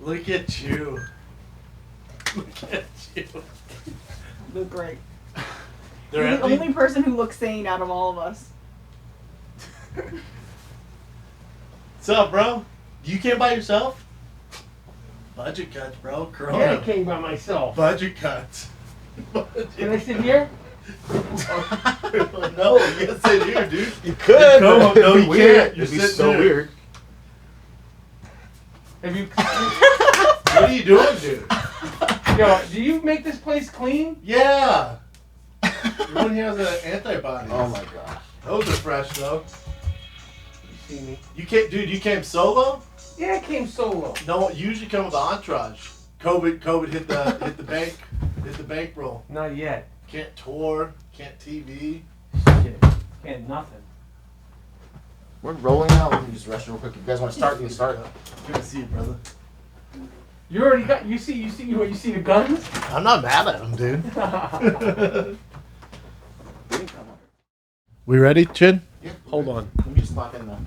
Look at you. Look at you. Look great. They're You're the empty? only person who looks sane out of all of us. What's up, bro? You came by yourself? Budget cuts, bro. Corona. Yeah, I came by myself. Budget cuts. Can I sit here? No, you can't sit here, dude. You could. No, you Weird. can't. You're It'd be sitting so there. weird. Have you? What are you doing, dude? Yo, do you make this place clean? Yeah. Everyone here has an antibodies. Oh my gosh. Those are fresh, though. You see me? You came solo? Yeah, I came solo. No, you usually come with the entourage. COVID hit the bankroll. Not yet. Can't tour, can't TV. Shit. And nothing. We're rolling now. Let me just rest real quick. If you guys want to start, we can start. Good to see you, brother. You already got. You see the guns? I'm not mad at him, dude. We ready, Chin? Yeah, Hold on. Let me just lock in though.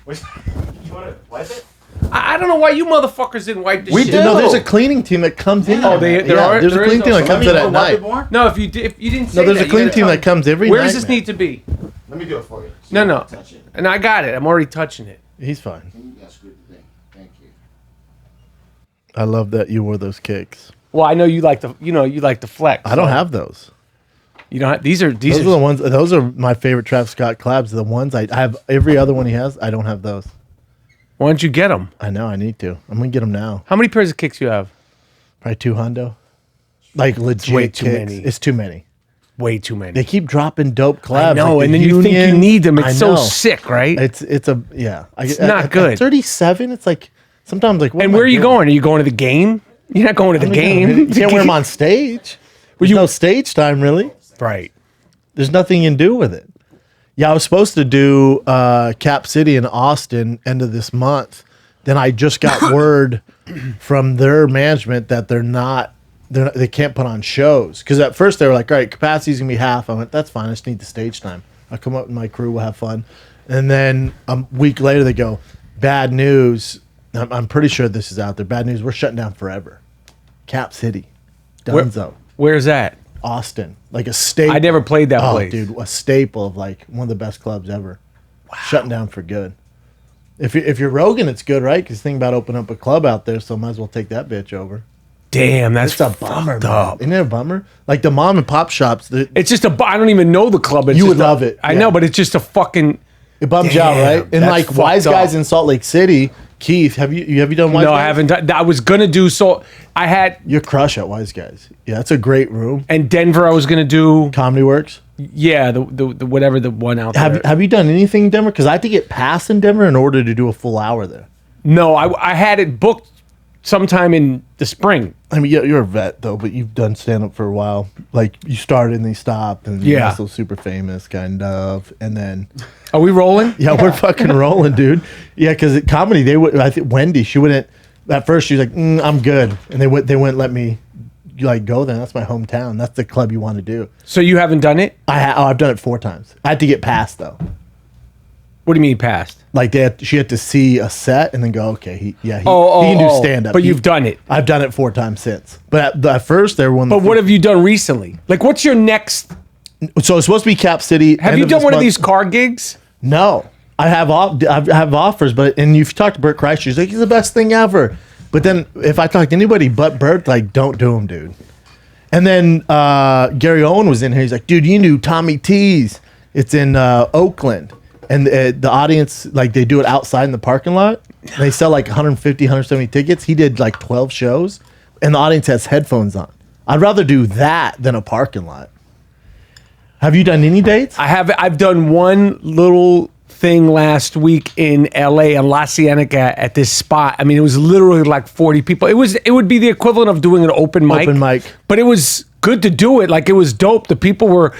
You want to wipe it? I don't know why you motherfuckers didn't wipe this We shit. did. No, there's a cleaning team that comes in. Oh, there there's a is cleaning team that no- comes in at night. No, if you didn't say No, there's that, a cleaning team that comes every night. Where does this need to be? Let me do it for you. So No, you no. don't touch it. And I got it. I'm already touching it. He's fine. Can you guys screw the thing? Thank you. I love that you wore those kicks. Well, I know you like to flex. I don't have those. You don't have, these Those are the ones. Those are my favorite Travis Scott collabs. The ones I have every other one he has. I don't have those. Why don't you get them? I know. I need to. I'm gonna get them now. How many pairs of kicks you have? Probably 200. Like legit way too kicks. many. It's too many. Way too many. They keep dropping dope collabs. I know, like and the then you think you Union. need them. I It's so know. sick, right? It's yeah. It's not good. At 37, it's like sometimes like. What And am I where are you doing? going? Are you going to the game? You're not going to the game. You can't wear them on stage. There's no stage time really. Right. There's nothing you can do with it. Yeah, I was supposed to do Cap City in Austin end of this month. Then I just got word from their management that they can't put on shows. Because at first they were like, all right, capacity's going to be half. I went, that's fine. I just need the stage time. I'll come up with my crew. We'll have fun. And then a week later they go, bad news. I'm pretty sure this is out there. Bad news. We're shutting down forever. Cap City. Dunzo. Where's that? Austin. Like a staple. I never played that place. Dude, a staple of like one of the best clubs ever. Wow. Shutting down for good. If you're Rogan, it's good, right? Because think about opening up a club out there, so might as well take that bitch over. Damn, that's It's a bummer, fucked man. up. Isn't it a bummer? Like the mom and pop shops, It's just I don't even know the club. It's You just would love it, I yeah. know, but it's just a fucking. it bums you out, Damn, right? And that's like fucked Wise up. Guys in Salt Lake City, Keith, have you done Wise No, Guys? I haven't done. I was gonna do so. I had You're crush at Wise Guys. Yeah, that's a great room. and Denver. I was gonna do. Comedy Works. Yeah, the whatever the one out there. Have you done anything in Denver? Because I had to get passed in Denver in order to do a full hour there. No, I had it booked sometime in the spring. I mean, you're a vet though, but you've done stand up for a while. Like you started and then you stopped, and you're Yeah. also super famous, kind of. And then, Are we rolling? yeah, we're fucking rolling, dude. Yeah, because at comedy, they would. I think Wendy, she wouldn't. At first, she was like, "I'm good," and they wouldn't let me like go there. That's my hometown. That's the club you want to do. So you haven't done it? I've done it 4 times. I had to get passed though. What do you mean passed? Like she had to see a set and then go, okay, he can do stand up. But you've done it. I've done it 4 times since. But at first, there won. But what have you done recently? Like, what's your next? So it's supposed to be Cap City. Have end you done this one of month. these car gigs? No, I have offers, but and you've talked to Bert Kreischer, he's like, he's the best thing ever. But then if I talk to anybody but Bert, like, don't do him, dude. And then Gary Owen was in here. He's like, dude, you knew Tommy T's. It's in Oakland. And the audience, like, they do it outside in the parking lot. They sell like 150, 170 tickets. He did like 12 shows, and the audience has headphones on. I'd rather do that than a parking lot. Have you done any dates? I've done one little thing last week in LA and La Cienega at this spot. I mean, it was literally like 40 people. It would be the equivalent of doing an open mic. Open mic. But it was good to do it. Like, it was dope. The people were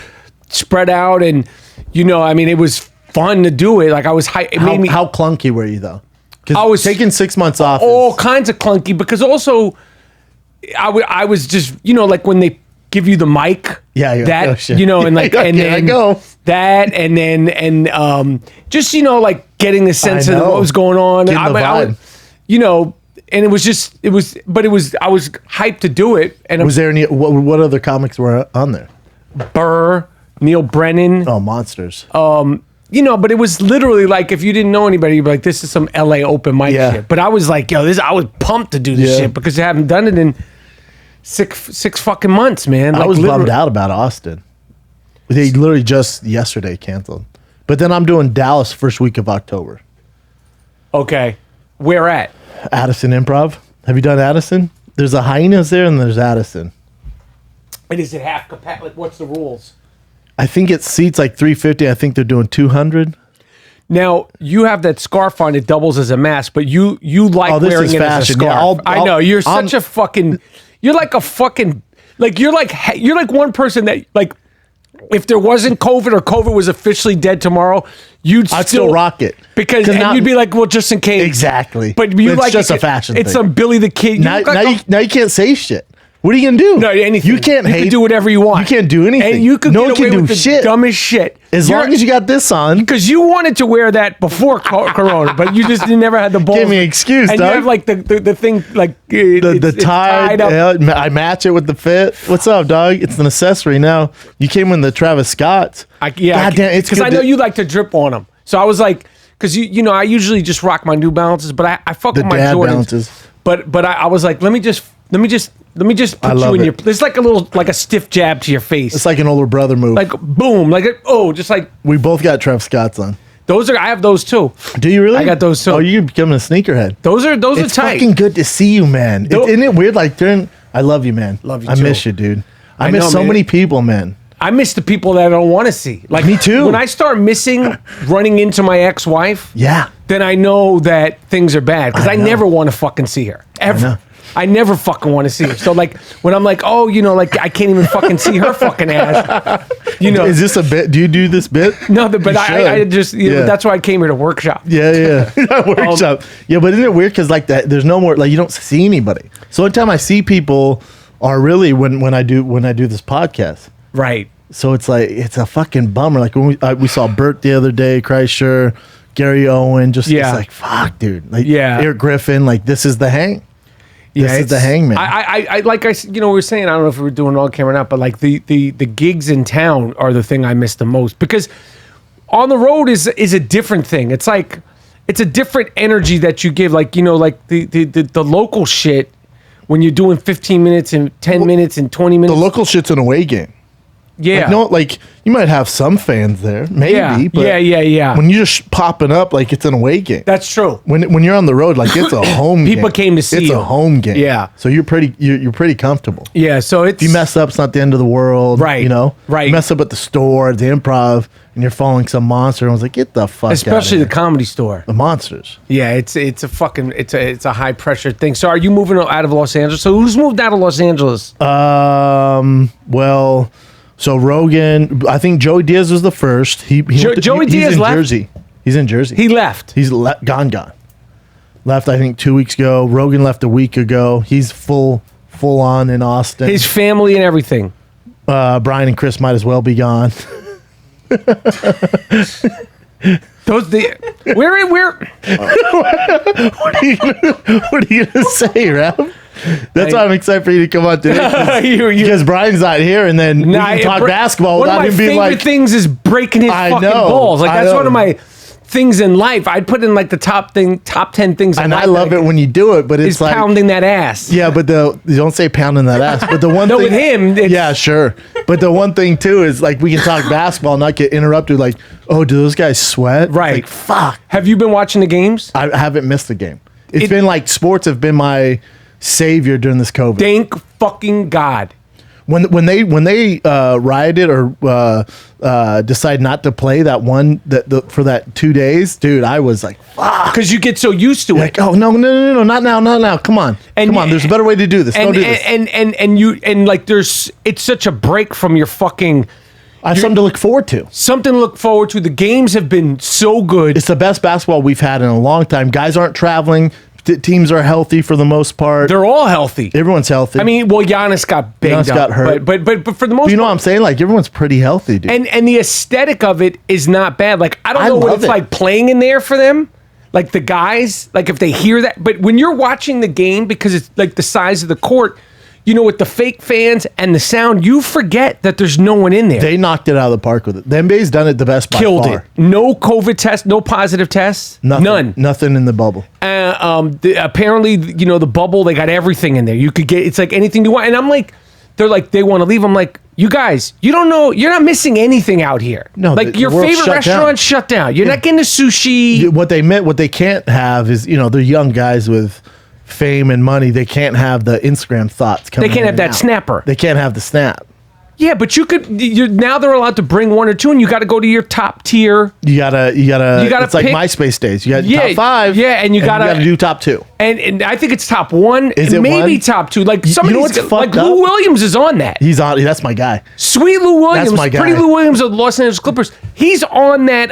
spread out, and I mean, it was fun to do it. Like, I was How clunky were you though? Because I was taking 6 months off. all kinds of clunky, because also I was just, like when they give you the mic. Yeah, yeah. That, Oh, shit. and like, Yeah, and here I then go. that, and then, just, like getting a sense I of know. what was going on. Getting the I would- vibe. and it was I was hyped to do it. And Was there any? What other comics were on there? Burr, Neil Brennan. Oh, monsters. You know, but it was literally like if you didn't know anybody, you'd be like, "This is some LA open mic Yeah. shit." But I was like, "Yo, I was pumped to do this Yeah. shit because I haven't done it in six fucking months, man." I Like, was literally- bummed out about Austin. They literally just yesterday canceled. But then I'm doing Dallas first week of October. Okay, where at? Addison Improv. Have you done Addison? There's a Hyenas there and there's Addison. And is it half capacity? Like, what's the rules? I think it seats like 350. I think they're doing 200. Now you have that scarf on; it doubles as a mask. But you like Oh, this wearing is it as a fashion. scarf. Yeah, I know you're such a fucking. You're like a fucking. Like you're like one person that like. If there wasn't COVID or COVID was officially dead tomorrow, I'd still rock it because and you'd be like, well, just in case. Exactly. But you It's like just a fashion It's thing. some Billy the Kid. Now you can't say shit. What are you gonna do? No, anything. You can't You hate. can do whatever you want. You can't do anything. And you could no get one can away do with the shit. dumbest shit. As long as you got this on. Because you wanted to wear that before Corona, but you never had the balls. Give me an excuse, and dog. you have like the thing like The tie, tied up. yeah, I match it with the fit. What's up, dog? It's an accessory now. You came in the Travis Scott's. God damn, it's because good I know you like to drip on them. So I was like, because you know I usually just rock my New Balances, but I fuck The with my dad Jordans. balances. But I was like, let me just put I you love in it. your. There's like a stiff jab to your face. It's like an older brother move. like boom, just like we both got Travis Scott's on. those are. I have those too. Do you really? I got those too. Oh, you're becoming a sneakerhead. Those are It's tight. fucking good to see you, man. Isn't it weird? Like I love you, man. Love you I too. miss you, dude. I I miss know, so man. many people, man. I miss the people that I don't want to see. Like Me too. When I start missing running into my ex-wife, Yeah. then I know that things are bad because I I know. never want to fucking see her ever. know. I never fucking want to see her. So like when I'm like, oh, you know, like I can't even fucking see her fucking ass. You know, Is this a bit? Do you do this bit? no, but You I should. just you know, Yeah. that's why I came here to workshop. Yeah. Workshop. Yeah, but isn't it weird? Because like that, there's no more. Like you don't see anybody. So anytime I see people, are really when I do this podcast. Right. So it's like it's a fucking bummer. Like when we saw Bert the other day, Kreischer, Gary Owen. Just Yeah. it's like fuck, dude. Like Yeah. Eric Griffin. Like this is the hang. Yeah, This is the it's- hangman. I like you know we were saying I don't know if we were doing it on camera or not, but like the gigs in town are the thing I miss the most because on the road is a different thing. It's like it's a different energy that you give. Like you know like the local shit when you're doing 15 minutes and 10 minutes and 20 minutes. The local shit's an away game. yeah. Like, no, like you might have some fans there, maybe. Yeah. But Yeah. When you're just popping up, like it's an away game. That's true. When you're on the road, like it's a home game. People came to see It's you. a home game. Yeah. So you're pretty comfortable. Yeah. So it's If you mess up, it's not the end of the world. Right, You know? right. You mess up at the store, at the Improv, and you're following some monster. And I was like, get the fuck especially out the of here. comedy store. The monsters. Yeah, it's a fucking it's a high pressure thing. So are you moving out of Los Angeles? So who's moved out of Los Angeles? Well, so Rogan, I think Joey Diaz was the first. Joey he's Diaz in left? Jersey. He's in Jersey. He left. He's gone. Left, I think, 2 weeks ago. Rogan left a week ago. He's full on in Austin. His family and everything. Brian and Chris might as well be gone. Where What are you gonna say, Ralph? That's why I'm excited for you to come on today. You- Because Brian's not here, and then we can talk basketball One of without my him being favorite like, things is breaking his I fucking know, balls. Like I that's know. one of my things in life. I'd put in like the top 10 things. in and I life love that it when you do it, but is it's like, pounding that ass. yeah, but you don't say pounding that ass. But the one No, thing, with him, it's- yeah, sure. But the one thing too is like we can talk basketball, and not get interrupted. Like, oh, do those guys sweat? Right. Like, fuck. Have you been watching the games? I haven't missed a game. It's It- been like sports have been my savior during this COVID. Thank fucking God. When they rioted or decide not to play that one for that 2 days, dude, I was like, fuck. Because you get so used to it. Like, oh no, not now. Come on. There's a better way to do this. Don't do this. And like there's it's such a break from your fucking I have something to look forward to. something to look forward to. The games have been so good. It's the best basketball we've had in a long time. Guys aren't traveling. Teams are healthy for the most part. They're all healthy. Everyone's healthy. I mean, well, Giannis got banged Giannis up, got hurt. but for the most you know part, what I'm saying? Like everyone's pretty healthy, dude. and the aesthetic of it is not bad. Like I don't I know what love it's it. like playing in there for them. Like the guys, like if they hear that, but when you're watching the game, because it's like the size of the court, you know, with the fake fans and the sound, you forget that there's no one in there. They knocked it out of the park with it. The NBA's done it the best by Killed far. it. No COVID test, no positive tests. None. Nothing in the bubble. Apparently, you know, the bubble, they got everything in there. You could get, it's like anything you want. And I'm like, they're like, they want to leave. I'm like, you guys, you don't know, you're not missing anything out here. No, like your world's favorite shut restaurant shut down. You're not getting the sushi. What they can't have is, you know, they're young guys with fame and money. They can't have the Instagram thoughts coming. They can't have that out. snapper. They can't have the snap. Yeah, but now they're allowed to bring one or two, and you got to go to your top tier. You gotta. It's like pick, MySpace days. You got top 5. Yeah, and you gotta do top 2. And I think it's top 1. Is it maybe one? top 2? Like You know what's like fucked up? Lou Williams is on that. He's on. That's my guy. Sweet Lou Williams, That's my guy. pretty Lou Williams of the Los Angeles Clippers. He's on that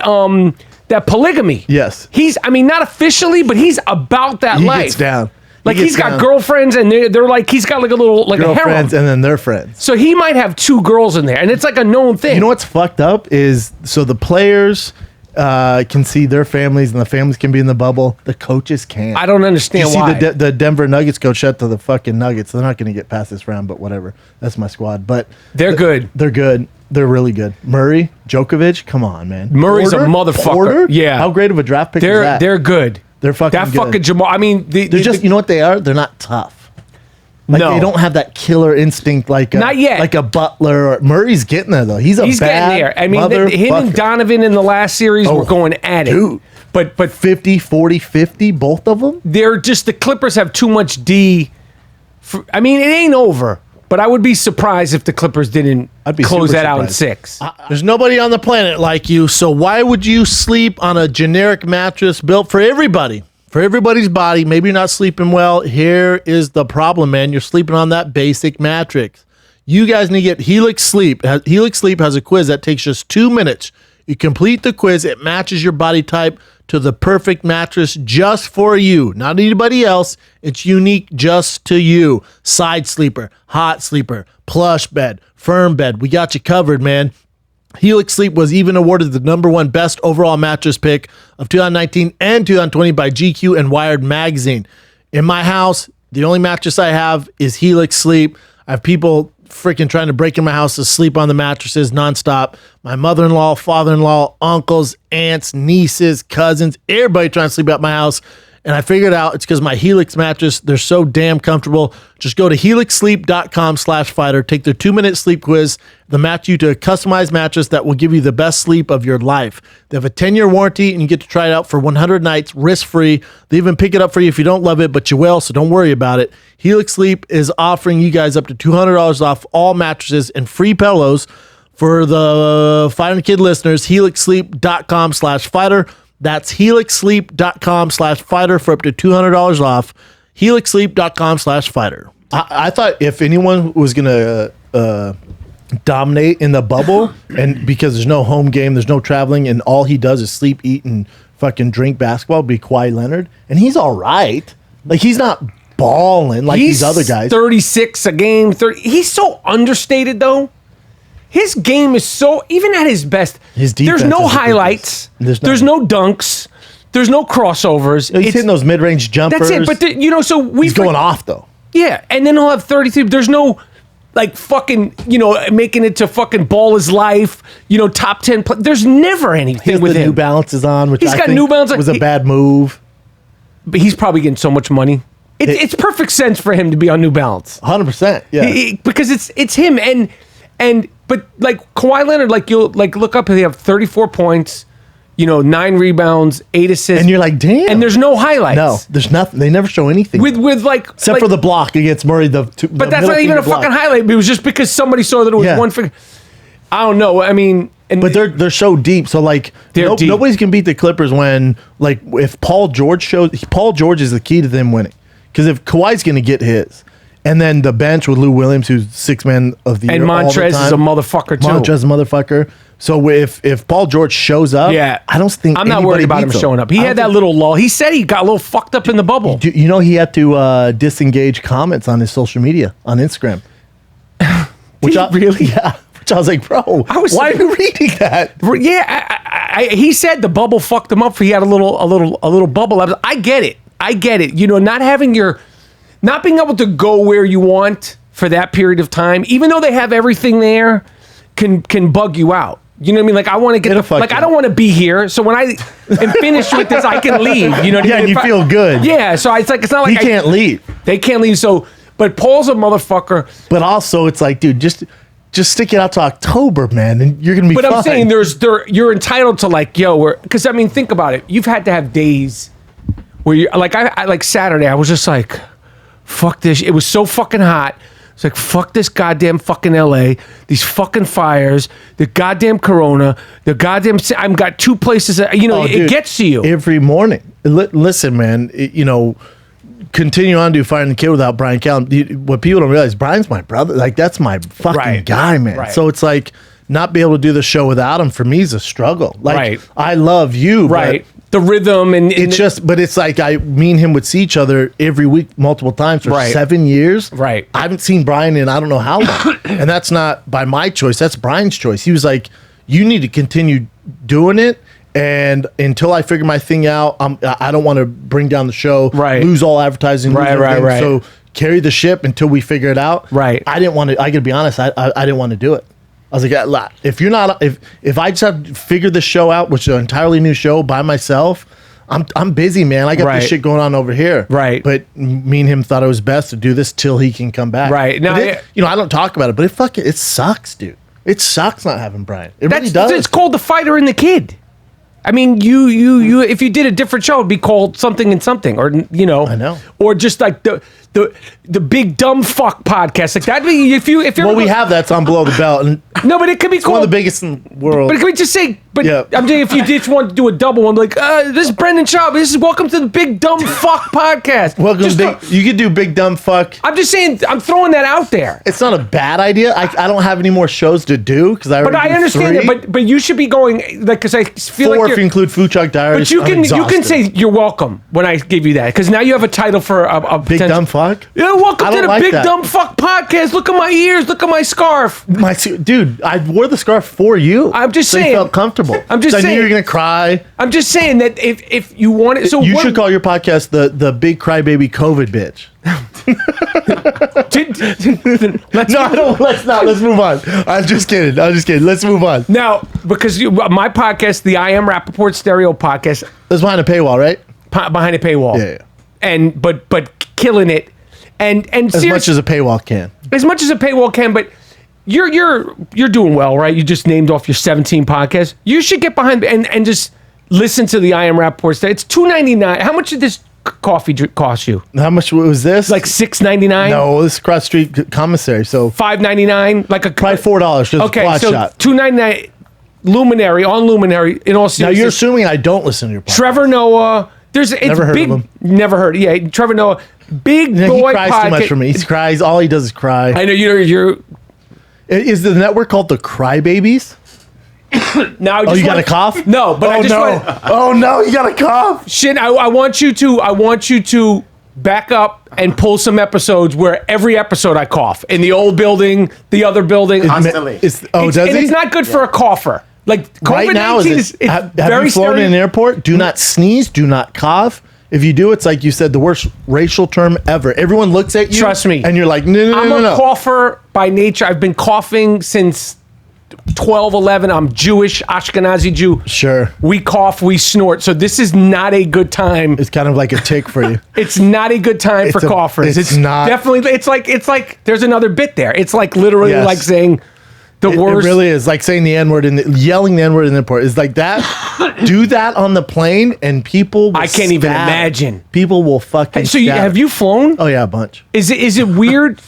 that polygamy. Yes. He's, I mean, not officially, but he's about that He life. gets down. Like He he's gets got down. girlfriends, and they're like, he's got like a little, like a harem. Girlfriends and then their friends. So he might have 2 girls in there, and it's like a known thing. You know what's fucked up is, so the players can see their families, and the families can be in the bubble. The coaches can't. I don't understand you see why. the Denver Nuggets coach shut to the fucking Nuggets. They're not going to get past this round, but whatever. That's my squad. But They're good. They're good. They're really good. Murray, Djokovic, come on, man. Murray's a motherfucker. Porter? Yeah. How great of a draft pick is that? They're good. They're fucking That good. fucking Jamal. I mean, They're just, you know what they are? They're not tough. Like, No. they don't have that killer instinct like Not yet. like a Butler. Or, Murray's getting there though. He's getting bad there. I mean, him and motherfucker. Donovan in the last series were going at it. dude. But 50, 40, 50, both of them. they're just, the Clippers have too much D. I mean, it ain't over. But I would be surprised if the Clippers didn't I'd be close super that out in surprised. 6. There's nobody on the planet like you, so why would you sleep on a generic mattress built for everybody? For everybody's body. Maybe you're not sleeping well. Here is the problem, man. You're sleeping on that basic mattress. You guys need to get Helix Sleep. Helix Sleep has a quiz that takes just 2 minutes. You complete the quiz. It matches your body type to the perfect mattress just for you. Not anybody else. It's unique just to you. Side sleeper, hot sleeper, plush bed, firm bed. We got you covered, man. Helix Sleep was even awarded the #1 best overall mattress pick of 2019 and 2020 by GQ and Wired magazine. In my house, the only mattress I have is Helix Sleep. I have people freaking trying to break in my house to sleep on the mattresses nonstop. My mother-in-law, father-in-law, uncles, aunts, nieces, cousins, everybody trying to sleep at my house. And I figured out it's because my Helix mattress, they're so damn comfortable. Just go to helixsleep.com/fighter, take their 2-minute sleep quiz. They'll match you to a customized mattress that will give you the best sleep of your life. They have a 10-year warranty, and you get to try it out for 100 nights risk-free. They even pick it up for you if you don't love it, but you will, so don't worry about it. Helix Sleep is offering you guys up to $200 off all mattresses and free pillows. For the Fighter Kid listeners, helixsleep.com/fighter. That's helixsleep.com/fighter for up to $200 off. helixsleep.com/fighter. I thought if anyone was going to dominate in the bubble, and because there's no home game, there's no traveling, and all he does is sleep, eat, and fucking drink basketball, be Kawhi Leonard. And he's all right. Like, he's not balling like these other guys. 36 a game. 30. He's so understated, though. His game is so, even at his best, His there's defense no is highlights. ridiculous. There's no dunks. There's no crossovers. He's hitting those mid-range jumpers. That's it. But, so he's going off, though. Yeah, and then he'll have 33. There's no, like, fucking, making it to fucking ball his life, top 10. There's never anything He has with the him. New Balances on, which He's I got think New Balance on. was a bad move. But he's probably getting so much money. It's perfect sense for him to be on New Balance. 100%, yeah. Because it's him. But like Kawhi Leonard, like you'll like look up and they have 34 points, 9 rebounds, 8 assists. And you're like, damn. And there's no highlights. No, there's nothing. They never show anything. With like Except like, for the block against Murray. But that's not even a fucking highlight. It was just because somebody saw that it was one figure. I don't know. I mean, but they're so deep. So like, deep. nobody's can beat the Clippers when like if Paul George is the key to them winning. Because if Kawhi's going to get his, and then the bench with Lou Williams, who's 6th man of the year, and Montrez is a motherfucker too. Montrez is a motherfucker. So if Paul George shows up, I don't think I'm not worried about him showing up. He had that little lull. He said he got a little fucked up in the bubble. He had to disengage comments on his social media on Instagram. Really? Yeah. Which I was like, bro, why are you reading that? Yeah, he said the bubble fucked him up. He had a little bubble. I get it. You know, not being able to go where you want for that period of time, even though they have everything there, can bug you out. You know what I mean? Like I want to get I don't want to be here. So when I am finished with this, I can leave. You know what I mean? Yeah, you feel good. Yeah. So it's not like he can't leave. They can't leave. So, but Paul's a motherfucker. But also, it's like, dude, just stick it out to October, man, and you're gonna be. But fine. I'm saying you're entitled to like, because I mean, think about it. You've had to have days where you like I like Saturday. I was just like, fuck this. It was so fucking hot. It's like, fuck this goddamn fucking LA, these fucking fires, the goddamn Corona, the goddamn. I've got two places that, you know, it gets to you. Every morning. Listen, man, you know, continue on to Firing the Kid without Brian Callen. What people don't realize, Brian's my brother. Like, that's my fucking guy, man. Right. So it's like, not be able to do the show without him, for me, is a struggle. Like, I love you, right. The rhythm and it's just, but it's like me and him would see each other every week, multiple times for 7 years. Right. I haven't seen Brian in I don't know how long, and that's not by my choice. That's Brian's choice. He was like, "You need to continue doing it, and until I figure my thing out, I don't want to bring down the show, lose all advertising, lose everything. So carry the ship until we figure it out." Right. I didn't want to. I gotta be honest. I didn't want to do it. I was like, if you're not, if I just have to figure this show out, which is an entirely new show by myself, I'm busy, man. I got this shit going on over here. Right. But me and him thought it was best to do this till he can come back. Right. Now, you know, I don't talk about it, but it sucks, dude. It sucks not having Brian. It really does. It's called The Fighter and the Kid. I mean, you if you did a different show, it'd be called something and something, or you know, I know, or just like the big dumb fuck podcast, like that. If you're we have that's on Below the Belt, and no, but it could be called one of the biggest in the world. But can we just say? But yeah. I'm saying if you just want to do a double one, like this is Brendan Schaub. This is welcome to the Big Dumb Fuck podcast. Welcome you could do Big Dumb Fuck. I'm just saying, I'm throwing that out there. It's not a bad idea. I don't have any more shows to do because I. But I understand that. But you should be going like because I feel like if you include Food Truck Diaries. But you can say you're welcome when I give you that because now you have a title for a Big Dumb Fuck. Yeah, welcome to the Big Dumb Fuck podcast. Look at my ears. Look at my scarf. Dude, I wore the scarf for you. I'm just saying. You felt comfortable. I'm just saying. I knew you were gonna cry. I'm just saying that if you want it, so you should call your podcast the Big Crybaby COVID Bitch. Let's not. Let's move on. I'm just kidding. Let's move on. Now, because my podcast, the I Am Rapaport Stereo podcast, is behind a paywall, right? Behind a paywall. Yeah. And but killing it, and as much as a paywall can. As much as a paywall can, but. You're doing well, right? You just named off your 17 podcasts. You should get behind and just listen to the I Am Rapaport. It's $2.99. How much did this coffee cost you? How much was this? Like $6.99? No, this is cross street commissary. So $5.99, like probably $4. Okay, so $2.99. Luminary on Luminary. In all seriousness, now you're assuming I don't listen to your podcast. Trevor Noah. Never heard of him. Never heard. Yeah, Trevor Noah. Big boy. He cries too much for me. He cries. All he does is cry. I know you're. Is the network called the Crybabies? Now, you got a cough? No, but I just oh no, you got a cough. Shit, I want you to back up and pull some episodes where every episode I cough in the old building, the other building. Constantly. Does he? It's not good for a cougher. Like COVID-19 right now, it's have very you flown in an airport? Do not sneeze. Do not cough. If you do, it's like you said, the worst racial term ever. Everyone looks at you. Trust me. And you're like, no. I'm a cougher by nature. I've been coughing since 12, 11. I'm Jewish, Ashkenazi Jew. Sure. We cough, we snort. So this is not a good time. It's kind of like a tick for you. It's not a good time for coughers. It's not. Definitely. It's like there's another bit there. It's like literally like saying the worst. It really is like saying the N-word yelling the N-word in the airport. It's like that. Do that on the plane and people will I can't even imagine. People will fucking So have you flown? Oh yeah, a bunch. Is it weird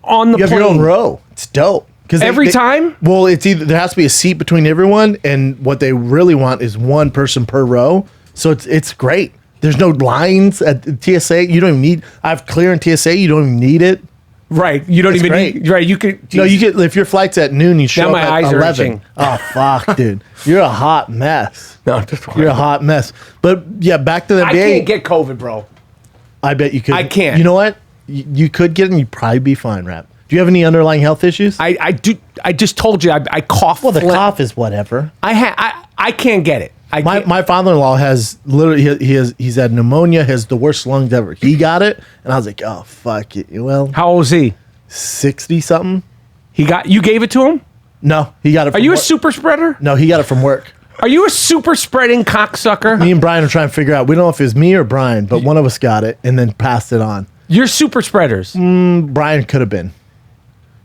on the plane? You have your own row. It's dope. Every time? Well, it's either there has to be a seat between everyone, and what they really want is one person per row. So it's great. There's no lines at TSA. You don't even need. I have clear in TSA. You don't even need it. Right. You don't even need. Right. You could. No, you get if your flight's at noon. You show now up my at eyes 11. are itching. Oh fuck, dude, you're a hot mess. No, you're a hot mess. But yeah, back to the NBA. I can't get COVID, bro. I bet you could. I can't. You know what? You could get it, and you'd probably be fine, Rap. Do you have any underlying health issues? I do. I just told you I cough. Well, the cough is whatever. I I can't get it. My father-in-law has literally he's had pneumonia, has the worst lungs ever. He got it, and I was like, oh fuck it. Well, How old is he? 60 something. You gave it to him? No, he got it. Are you a super spreader? No, he got it from work. Are you a super spreading cocksucker? Me and Brian are trying to figure out. We don't know if it's me or Brian, but one of us got it and then passed it on. You're super spreaders. Brian could have been.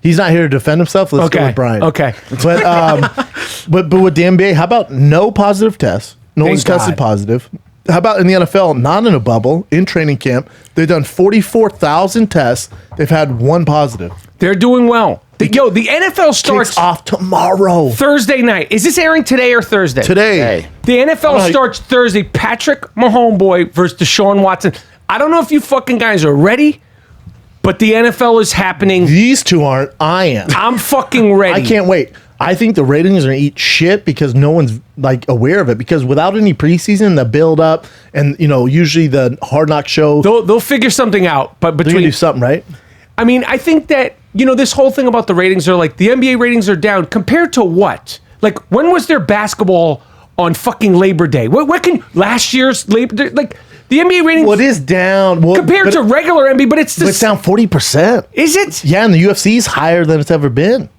He's not here to defend himself. Let's go with Brian. Okay. But with the NBA, how about no positive tests? No one's tested positive. How about in the NFL, not in a bubble, in training camp, they've done 44,000 tests. They've had one positive. They're doing well. The NFL starts Kicks off tomorrow. Thursday night. Is this airing today or Thursday? Today. The NFL starts Thursday. Patrick, my homeboy, versus Deshaun Watson. I don't know if you fucking guys are ready, but the NFL is happening. These two aren't. I am. I'm fucking ready. I can't wait. I think the ratings are going to eat shit because no one's like aware of it. Because without any preseason, the build up and usually the Hard Knock show, They'll figure something out. But they're going to do something, right? I mean, I think that this whole thing about the ratings are like the NBA ratings are down compared to what? Like when was there basketball on fucking Labor Day? What can last year's Labor Day like? The NBA ratings. Well, it is down compared to regular NBA, but it's down 40%. Is it? Yeah, and the UFC is higher than it's ever been.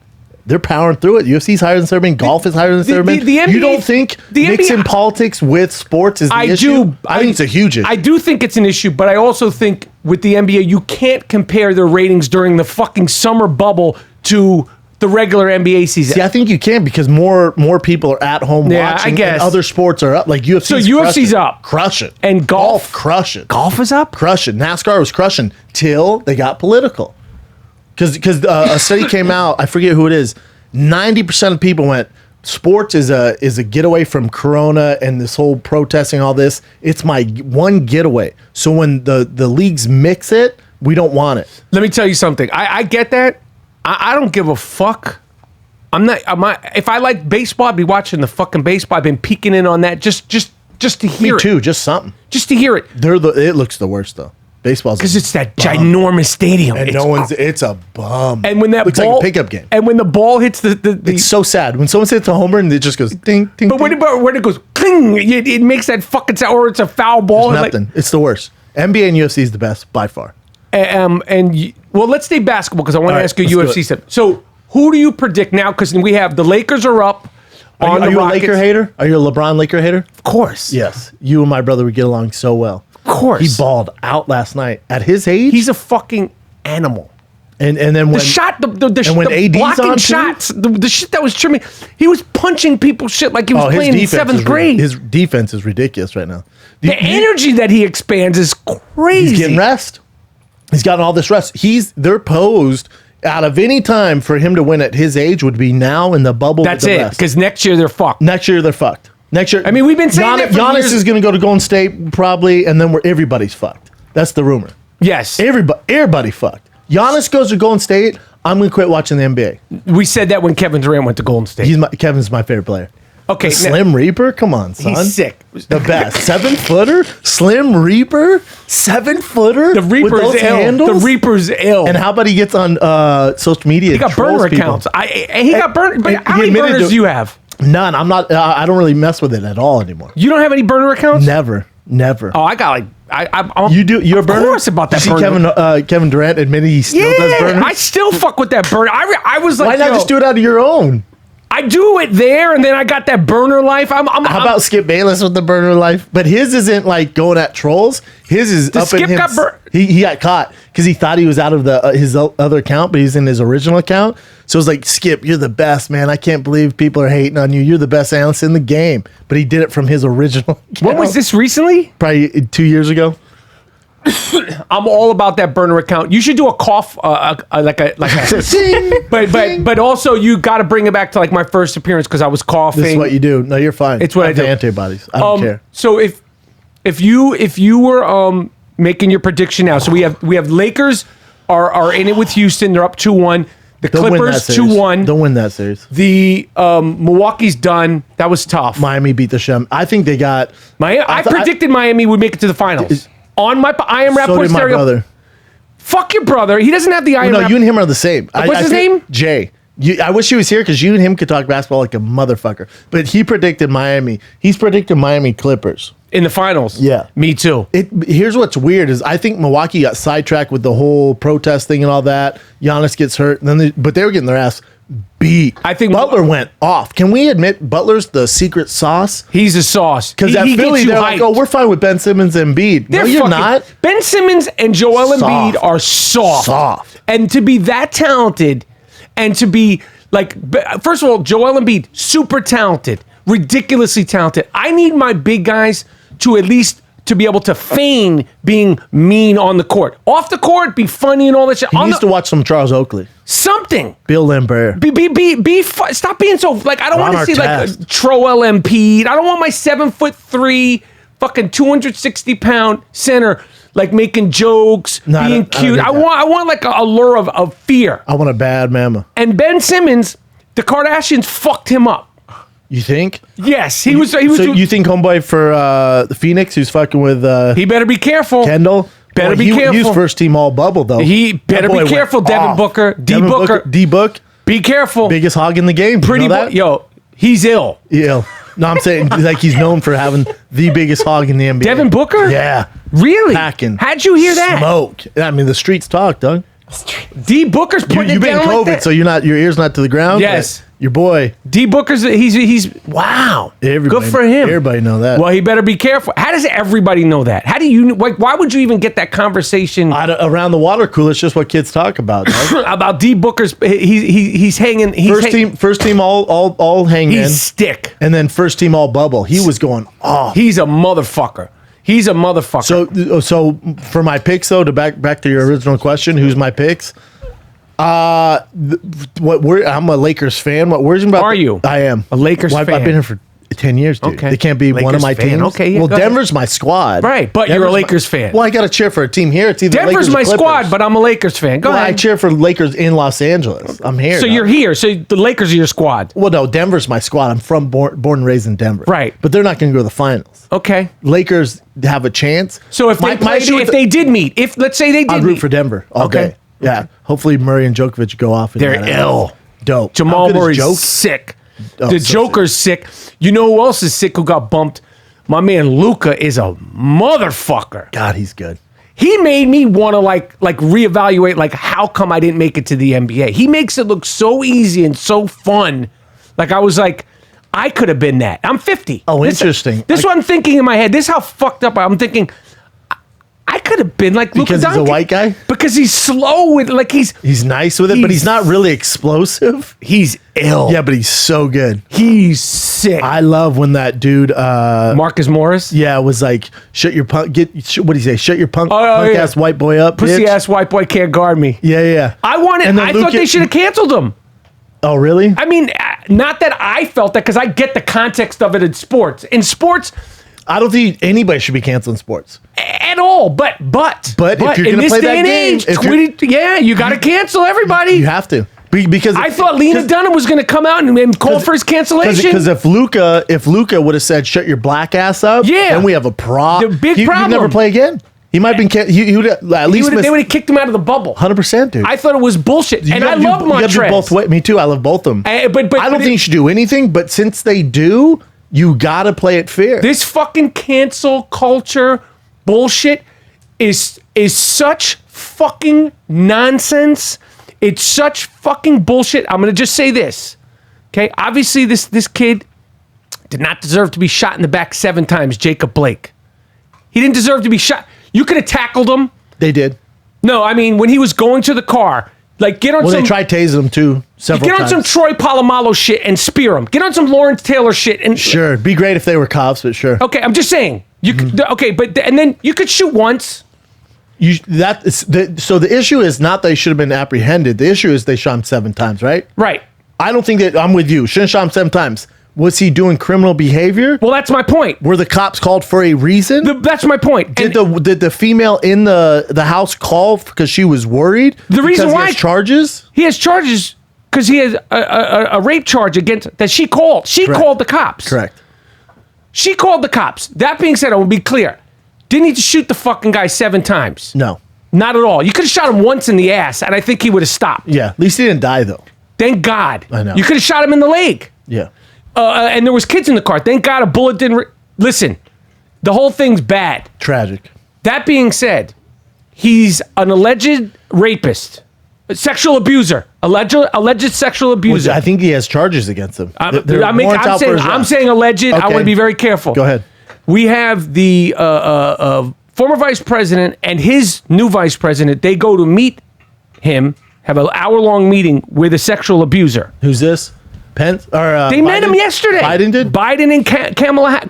They're powering through it. UFC is higher than it's ever been. Golf is higher than it's ever been. The NBA, you don't think mixing politics with sports is the issue? I think it's a huge issue. I do think it's an issue, but I also think with the NBA, you can't compare their ratings during the fucking summer bubble to the regular NBA season. See, I think you can because more people are at home watching. I guess. And other sports are up. Like UFC. So UFC's up. Crush it. And golf. Crush it. Golf is up? Crush it. NASCAR was crushing till they got political. Because a study came out, I forget who it is, 90% of people went, sports is a getaway from Corona and this whole protesting, all this. It's my one getaway. So when the leagues mix it, we don't want it. Let me tell you something. I get that. I don't give a fuck. If I like baseball, I'd be watching the fucking baseball. I've been peeking in on that just to hear it. Me too, just something. Just to hear it. It looks the worst though. Baseball's because it's that ginormous stadium, and it's a bum. And when that looks ball, like a pickup game, and when the ball hits the it's so sad when someone hits a homer and it just goes ding ding. But when it goes cling, it makes that fucking sound, or it's a foul ball. There's nothing. It's the worst. NBA and UFC is the best by far. Well, let's stay basketball because I want to ask you UFC stuff. So who do you predict now? Because we have the Lakers are up. Are you a Laker hater? Are you a LeBron Laker hater? Of course. Yes. You and my brother would get along so well. Of course. He balled out last night. At his age, he's a fucking animal. And then when the shot, the when the AD's blocking on shots, the shit that was trimming, he was punching people shit like he was playing in seventh grade. His defense is ridiculous right now. The energy that he expands is crazy. He's getting rest. He's gotten all this rest. They're posed out of any time for him to win at his age would be now in the bubble. That's it. Because next year they're fucked. Next year they're fucked. Next year, I mean, we've been saying that for Giannis years. is going to go to Golden State probably, and then everybody's fucked. That's the rumor. Yes, everybody fucked. Giannis goes to Golden State. I'm going to quit watching the NBA. We said that when Kevin Durant went to Golden State. Kevin's my favorite player. Okay, Slim Reaper, come on, son. He's sick. The best 7-footer, Slim Reaper, 7-footer. The Reaper's ill. The Reaper's ill. And how about he gets on social media? He got burner accounts. He got burner. But how many burners do you have? None. I'm not. I don't really mess with it at all anymore. You don't have any burner accounts? Never. Oh, I got I'm you do. You're a burner. Of course about that. You see Kevin Durant admitted he still does burner. I still fuck with that burner. I was like, why not just do it out of your own? I do it there, and then I got that burner life. How about Skip Bayless with the burner life? But his isn't like going at trolls. His is up in him. He got caught because he thought he was out of his other account, but he's in his original account. So it's like, Skip, you're the best, man. I can't believe people are hating on you. You're the best analyst in the game. But he did it from his original account. When was this recently? Probably 2 years ago. I'm all about that burner account. You should do a cough, like a but also you got to bring it back to like my first appearance because I was coughing. This is what you do. No, you're fine. It's what I do. Antibodies. I don't care. So if you were making your prediction now, so we have Lakers are in it with Houston. They're up 2-1. The Clippers 2-1. Don't win that series. The Milwaukee's done. That was tough. Miami beat the Shem. I think they got. I predicted Miami would make it to the finals. On my I am Rapaport so did my stereo. brother. Fuck your brother. He doesn't have the I am. No, you and him are the same. What's his name? Jay. I wish he was here because you and him could talk basketball like a motherfucker. But he predicted Miami. He's predicted Miami Clippers. In the finals. Yeah. Me too. Here's what's weird is I think Milwaukee got sidetracked with the whole protest thing and all that. Giannis gets hurt, and then but they were getting their ass beat. I think Butler went off. Can we admit Butler's the secret sauce? He's a sauce. Because at he Philly, gets you they're like, hyped. oh, we're fine with Ben Simmons and Embiid. No, you're not. Ben Simmons and Joel Embiid Soft. are soft. Soft. And to be that talented and to be like, first of all, Joel Embiid, super talented, ridiculously talented. I need my big guys to at least to be able to feign being mean on the court. Off the court, be funny and all that shit. He needs to watch some Charles Oakley. Something. Bill Lambert. Stop being so, like, I don't want to see like Artest. Troel Embiid. I don't want my 7'3", fucking 260-pound center like making jokes, No, I being don't cute. need I that. want like a lure of fear. I want a bad mama. And Ben Simmons, the Kardashians fucked him up. You think? Yes, he was. So you think homeboy for the Phoenix who's fucking with He better be careful. Kendall? Better be He careful. was first team all bubble though. He better That boy be careful. went Devin off. Booker, Devin Booker. D-Book, Be careful. biggest hog in the game. Pretty you know that? yo, he's ill. Yeah. No, I'm saying like he's known for having the biggest hog in the NBA. Devin Booker? Yeah. Really? Packing. How'd you hear that? Smoke. I mean, the streets talk, Doug. D Booker's putting You've it been down COVID, like that. so you're not. Your ear's not to the ground. Yes. but your boy. D Booker's he's wow. Everybody, Good for him. Everybody know that. Well, he better be careful. How does everybody know that? How do you like? Why would you even get that conversation Around the water cooler, it's just what kids talk about. Doug. about D Booker's? He's hanging. First team, all hang in, He's stick. and then first team all bubble. He was going off. He's a motherfucker. He's a motherfucker. So for my picks though, to back to your original question, who's my picks? I'm a Lakers fan. Where's about? Are you? I am A Lakers I've fan. been here for 10 years, dude. Okay. They can't be one Lakers of my fan. teams. Okay, yeah, well, go ahead. Denver's my squad. Right, but you're a Lakers fan. Well, I got to cheer for a team here. It's either Denver's Lakers or my Clippers. squad, but I'm a Lakers fan. Go Well, I ahead. cheer for Lakers in Los Angeles. I'm here. So now. you're here. So the Lakers are your squad. Well, no, Denver's my squad. I'm born and raised in Denver. Right. But they're not going to go to the finals. Okay. Lakers have a chance. So if they did meet, if let's say they did I'd meet, root for Denver all Okay. day. Yeah. Hopefully Murray and Djokovic go off. They're ill. Dope. How Jamal good is Murray's Joke? sick. Oh, The so Joker's sick. You know who else is sick who got bumped? My man Luca is a motherfucker. God, he's good. He made me want to like reevaluate like how come I didn't make it to the NBA. He makes it look so easy and so fun. Like I was like, I could have been that. I'm 50. Oh, interesting. This is what I'm thinking in my head. This is how fucked up I'm thinking. I could have been like Luka Because he's a Doncic. white guy? Because he's slow with like he's Nice with it, but he's not really explosive. he's ill. Yeah, but he's so good. He's sick. I love when that dude, Marcus Morris. was like, shut your punk, what do you say? Shut your punk yeah. ass white boy up, Pussy bitch. ass white boy can't guard me. Yeah. I wanted. And then I thought Luka- they should have canceled him. Oh, really? I mean, not that I felt that because I get the context of it in sports. In sports, I don't think anybody should be canceling sports. at all. But if you're in gonna this play day that and game, age, you got to cancel everybody. You have to. Because I thought Lena Dunham was going to come out and call for his cancellation. Because if Luka would have said shut your black ass up, Yeah. then we have a problem. The big He'd problem. never play again. He might have been. He would at least they would have kicked him out of the bubble. 100%, dude. I thought it was bullshit, and I love You gotta do Montrez. both ways. Me too. I love both of them. But I don't think you should do anything. But since they do, you gotta play it fair. This fucking cancel culture bullshit is such fucking nonsense. It's such fucking bullshit. I'm gonna just say this, okay? Obviously, this kid did not deserve to be shot in the back 7 times. Jacob Blake, he didn't deserve to be shot. You could have tackled him. They did. No, I mean when he was going to the car, like get on Well, some. they tried tasing him too several Get on times. some Troy Polamalu shit and spear him. Get on some Lawrence Taylor shit and Sure, it'd be great if they were cops, but sure. Okay, I'm just saying. You could, okay, but and then you could shoot once. So the issue is not they should have been apprehended. The issue is they shot him 7 times, right? Right. I don't think that I'm with you. Shouldn't have shot him 7 times. Was he doing criminal behavior? Well, that's my point. Were the cops called for a reason? That's my point. Did And the female in the house call because she was worried? The reason because why- he has charges? he has charges because he has a rape charge against that she called. She Correct. called the cops. Correct. She called the cops. That being said, I will be clear. Didn't need to shoot the fucking guy 7 times. No. Not at all. You could have shot him once in the ass, and I think he would have stopped. Yeah. At least he didn't die though. Thank God. I know. You could have shot him in the leg. Yeah. And there was kids in the car. Thank God a bullet didn't... Listen, the whole thing's bad. Tragic. That being said, he's an alleged rapist, sexual abuser, alleged sexual abuser. I think he has charges against him. I'm saying alleged. I want to be very careful. Go ahead. We have the former vice president and his new vice president. They go to meet him, have an hour-long meeting with a sexual abuser. Who's this? Pence? Or They met him yesterday. Biden did? Biden and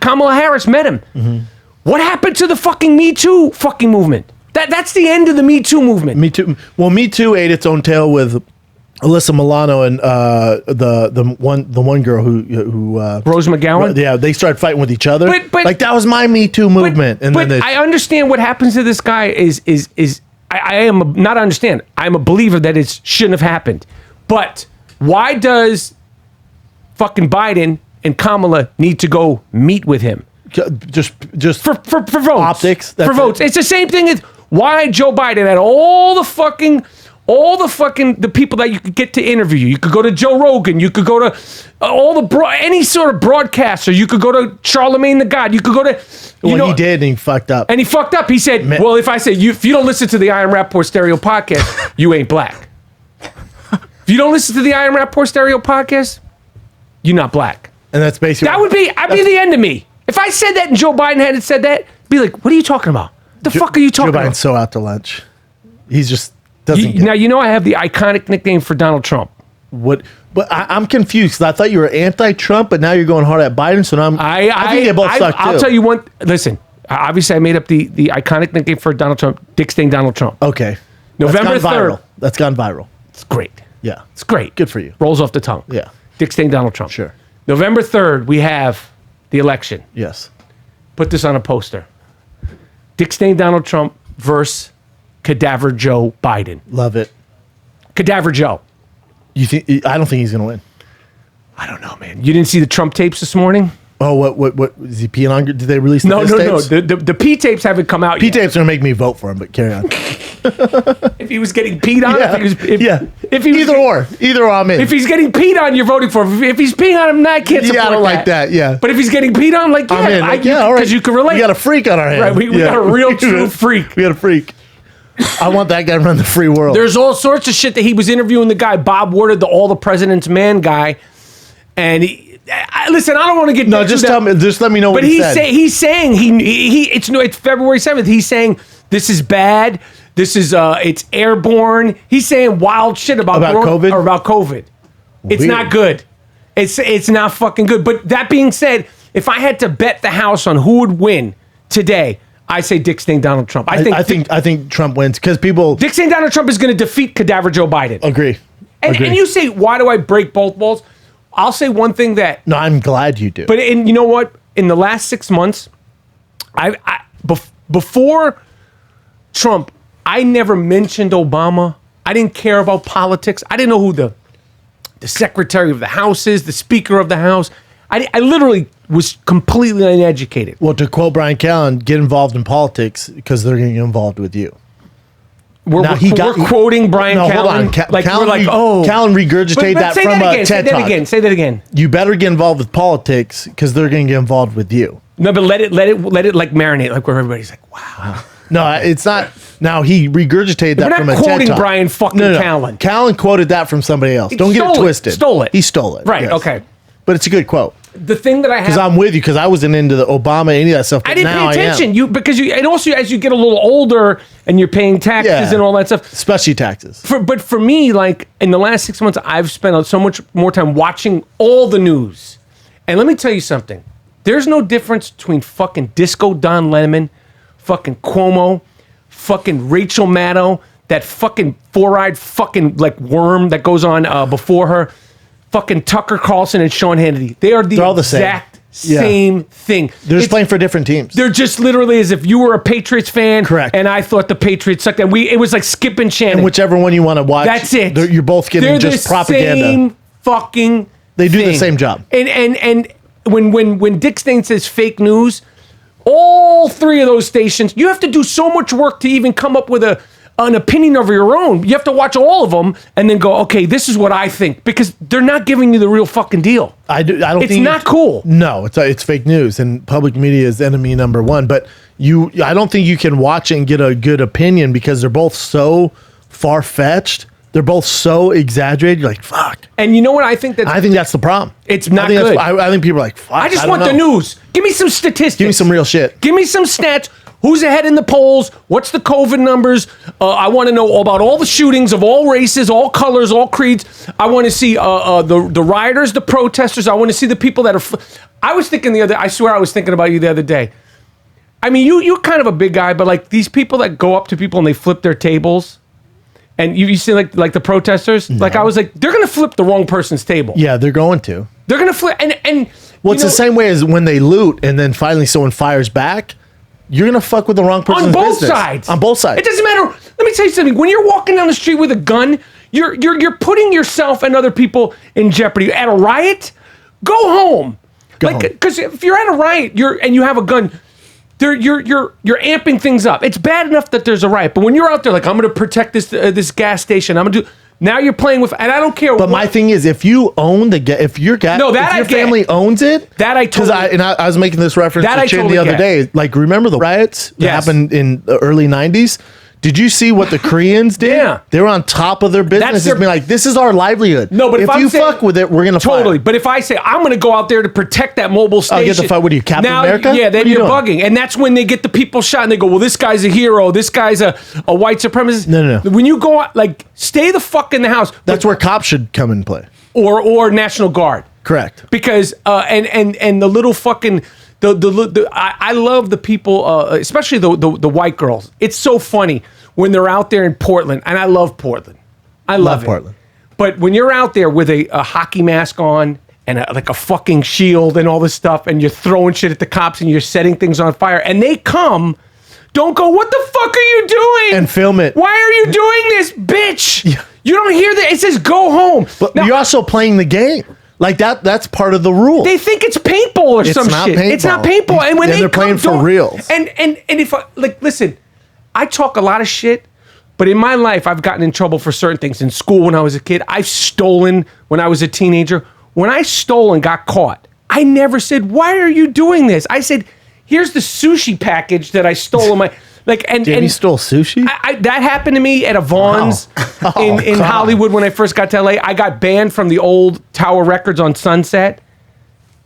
Kamala Harris met him. Mm-hmm. What happened to the fucking Me Too fucking movement? That's the end of the Me Too movement. Me Too. Well, Me Too ate its own tail with Alyssa Milano and the one girl who Rose McGowan. Yeah, they started fighting with each other. But like that was my Me Too movement. But I understand what happens to this guy I'm a believer that it shouldn't have happened. But why does fucking Biden and Kamala need to go meet with him? Just for votes. Optics. For votes. It's the same thing as why Joe Biden had all the people that you could get to interview you. You could go to Joe Rogan. You could go to any sort of broadcaster. You could go to Charlemagne the God. You could go to... he did, and he fucked up. And he fucked up. He said, well, if I say, if you don't listen to the I Am Rapaport Stereo podcast, you ain't black. If you don't listen to the I Am Rapaport Stereo podcast, you're not black. And that's basically... That'd be the end of me. If I said that and Joe Biden hadn't said that, be like, what are you talking about? The fuck are you talking Joe Biden's about? so out to lunch. He's just doesn't get Now, I have the iconic nickname for Donald Trump. What? But I'm confused because I thought you were anti-Trump, but now you're going hard at Biden. So now I think they both suck too. I'll tell you one. Listen, obviously I made up the iconic nickname for Donald Trump, Dick Stain Donald Trump. Okay. November 3rd. That's gone viral. It's great. Yeah. It's great. Good for you. Rolls off the tongue. Yeah. Dick Stain Donald Trump. Sure. November 3rd, we have the election. Yes. Put this on a poster. Dick Stain Donald Trump versus Cadaver Joe Biden. Love it. Cadaver Joe. You think? I don't think he's gonna win. I don't know, man. You didn't see the Trump tapes this morning? Oh, what is he peeing on? Did they release the No. tapes? The P tapes haven't come out P yet. tapes are gonna make me vote for him, but carry on. If he was getting peed on, Either or, I'm in. If he's getting peed on, you're voting for him. If he's peeing on him, I can't support I don't like that. Yeah, But if he's getting peed on, like, I'm in. all right. Because you can relate. We got a freak on our hands. Right, we got a real true freak. We got a freak. I want that guy to run the free world. There's all sorts of shit that he was interviewing the guy, Bob Woodard, the All the President's Man guy. And listen, I don't want to get just let me know what he said. He's saying it's February 7th. He's saying this is bad. This is it's airborne. He's saying wild shit about COVID or about COVID. It's Weird. not good. It's not fucking good. But that being said, if I had to bet the house on who would win today, I say Dick Stain Donald Trump. I think Trump wins because people. Dick Stain Donald Trump is going to defeat Cadaver Joe Biden. Agree. And you say, why do I break both walls? I'll say one thing that. No, I'm glad you do. But you know what? In the last 6 months, before Trump, I never mentioned Obama. I didn't care about politics. I didn't know who the Secretary of the House is, the Speaker of the House. I literally was completely uneducated. Well, to quote Brian Callen, get involved in politics because they're going to get involved with you. We're quoting Brian Callen. Hold on. Callen regurgitated that from a TED Talk. Say that again. You better get involved with politics because they're going to get involved with you. No, but let it like marinate, like where everybody's like, wow. No, it's not. Now he regurgitated that from a TED Talk. We're not quoting Brian fucking Callen. Callen quoted that from somebody else. Don't get it twisted. Stole it. He stole it. Right. Yes. Okay. But it's a good quote. The thing that I have, because I'm with you, because I wasn't into the Obama, any of that stuff. But I didn't now pay attention. I am. And also as you get a little older and you're paying taxes and all that stuff, especially taxes. But for me, like in the last 6 months, I've spent so much more time watching all the news. And let me tell you something. There's no difference between fucking Disco Don Lemon, fucking Cuomo, fucking Rachel Maddow, that fucking four-eyed fucking like worm that goes on before her. Fucking Tucker Carlson and Sean Hannity. They're all the exact same thing. They're just playing for different teams. They're just literally as if you were a Patriots fan. Correct. And I thought the Patriots sucked. And it was like Skip and Shannon. And whichever one you want to watch. That's it. You're both getting just propaganda. Same fucking They do thing. the same job. And when Dick Stain says fake news, all three of those stations, you have to do so much work to even come up with an opinion of your own. You have to watch all of them and then go, okay, this is what I think, because they're not giving you the real fucking deal. I don't It's think not cool. No, it's fake news, and public media is enemy number one. But I don't think you can watch it and get a good opinion because they're both so far fetched. They're both so exaggerated. You're like, fuck. And you know what I think? I think that's the problem. It's not I think good. I think people are like, fuck. I just don't want the know. news. Give me some statistics. Give me some real shit. Give me some stats. Who's ahead in the polls? What's the COVID numbers? I want to know about all the shootings of all races, all colors, all creeds. I want to see the rioters, the protesters. I want to see the people that are. I was thinking I swear I was thinking about you the other day. I mean, you're kind of a big guy, but like these people that go up to people and they flip their tables. And you see like the protesters? No. Like I was like, they're going to flip the wrong person's table. Yeah, they're going to. They're going to flip. And well, it's the same way as when they loot and then finally someone fires back. You're going to fuck with the wrong person's on both business. sides. On both sides. It doesn't matter. Let me tell you something. When you're walking down the street with a gun, you're putting yourself and other people in jeopardy. At a riot, go home. Because if you're at a riot and you have a gun, you're amping things up. It's bad enough that there's a riot, but when you're out there like, I'm going to protect this gas station, I'm going to do. Now you're playing with, and I don't care. But my thing is, if you own if your family owns it, that I totally. Because I was making this reference to Chin the other day. Like, remember the riots that happened in the early '90s? Did you see what the Koreans did? Yeah. They were on top of their business. Being like, this is our livelihood. No, but if you fuck with it, we're going to totally. But if I say, I'm going to go out there to protect that mobile station. I'll get the fight with you, Captain America? Yeah, then you're bugging. And that's when they get the people shot and they go, well, this guy's a hero. This guy's a white supremacist. No. When you go out, like, stay the fuck in the house. That's where cops should come and play. Or National Guard. Correct. Because, and the little fucking... I love the people, especially the white girls. It's so funny when they're out there in Portland, and I love Portland. I love it. Portland. But when you're out there with a hockey mask on and like a fucking shield and all this stuff, and you're throwing shit at the cops and you're setting things on fire, and they come, don't go, what the fuck are you doing? And film it. Why are you doing this, bitch? Yeah. You don't hear that? It says go home. But now, you're also playing the game. Like that's part of the rule. They think it's paintball or some shit. It's not paintball. And when they're playing for reals. And if listen, I talk a lot of shit, but in my life I've gotten in trouble for certain things. In school when I was a kid, I've stolen when I was a teenager. When I stole and got caught, I never said, "Why are you doing this?" I said, "Here's the sushi package that I stole in my." And you stole sushi? That happened to me at a Vaughn's in Hollywood when I first got to LA. I got banned from the old Tower Records on Sunset.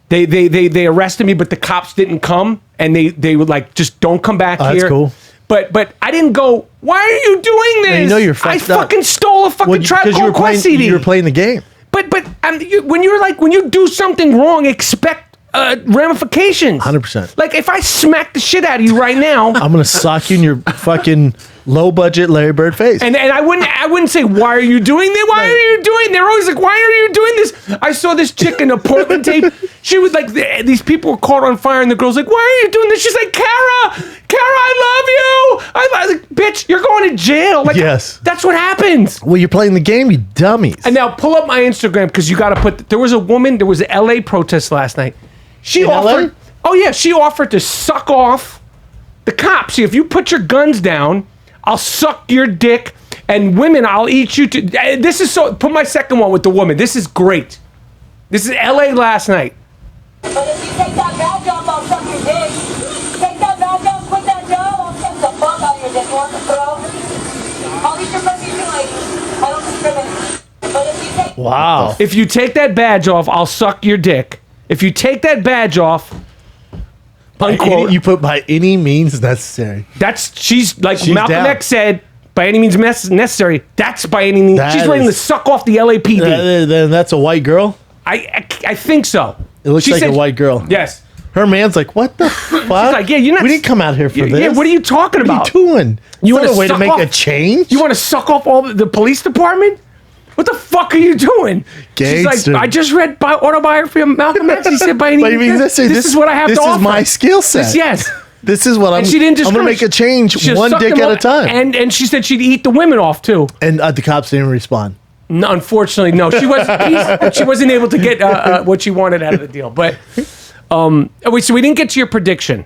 They arrested me, but the cops didn't come, and they were like, just don't come back here. That's cool. But I didn't go, why are you doing this? Now, you know you're fucked I up. fucking stole a fucking Tribe Called Quest CD. You were playing the game. But when you do something wrong, expect ramifications. 100%. Like if I smack the shit out of you right now, I'm gonna sock you in your fucking low budget Larry Bird face. And I wouldn't say, why are you doing this? Why are you doing? They're always like, why are you doing this? I saw this chick in a Portland tape. She was like, these people were caught on fire, and the girl's like, why are you doing this? She's like, Kara, I love you. I like, bitch, you're going to jail. Like, yes, that's what happens. Well, you're playing the game, you dummies. And now pull up my Instagram because you got to put. There was an LA protest last night. She offered. LA? Oh yeah, she offered to suck off the cops. See, if you put your guns down, I'll suck your dick, and women, I'll eat you too. This is so. Put my second one with the woman. This is great. This is LA last night. But if you take that badge off, I'll suck your dick. Take that badge off, put that down, I'll suck the fuck out of your dick. You want the throw? I'll eat your pussy too, lady. I don't discriminate. But if you take wow. If you take that badge off, I'll suck your dick. If you take that badge off, unquote, you put by any means necessary. She's Malcolm down. X said, by any means necessary. That's by any means. She's ready to suck off the LAPD. Then that's a white girl? I think so. It looks like a white girl. Yes. Her man's like, what the fuck? She's like, yeah, you're not. We didn't come out here for this. Yeah, what are you talking about? What are you doing? You want a way to make a change? You want to suck off all the police department? What the fuck are you doing? Gangster. She's like, I just read Autobiography of Malcolm X. He said, by any means, this is what I have to offer. This is my skill set. Yes. This is what I'm going to make a change one dick at a time. And she said she'd eat the women off, too. And the cops didn't respond. No, unfortunately, no. She wasn't able to get what she wanted out of the deal. But so we didn't get to your prediction.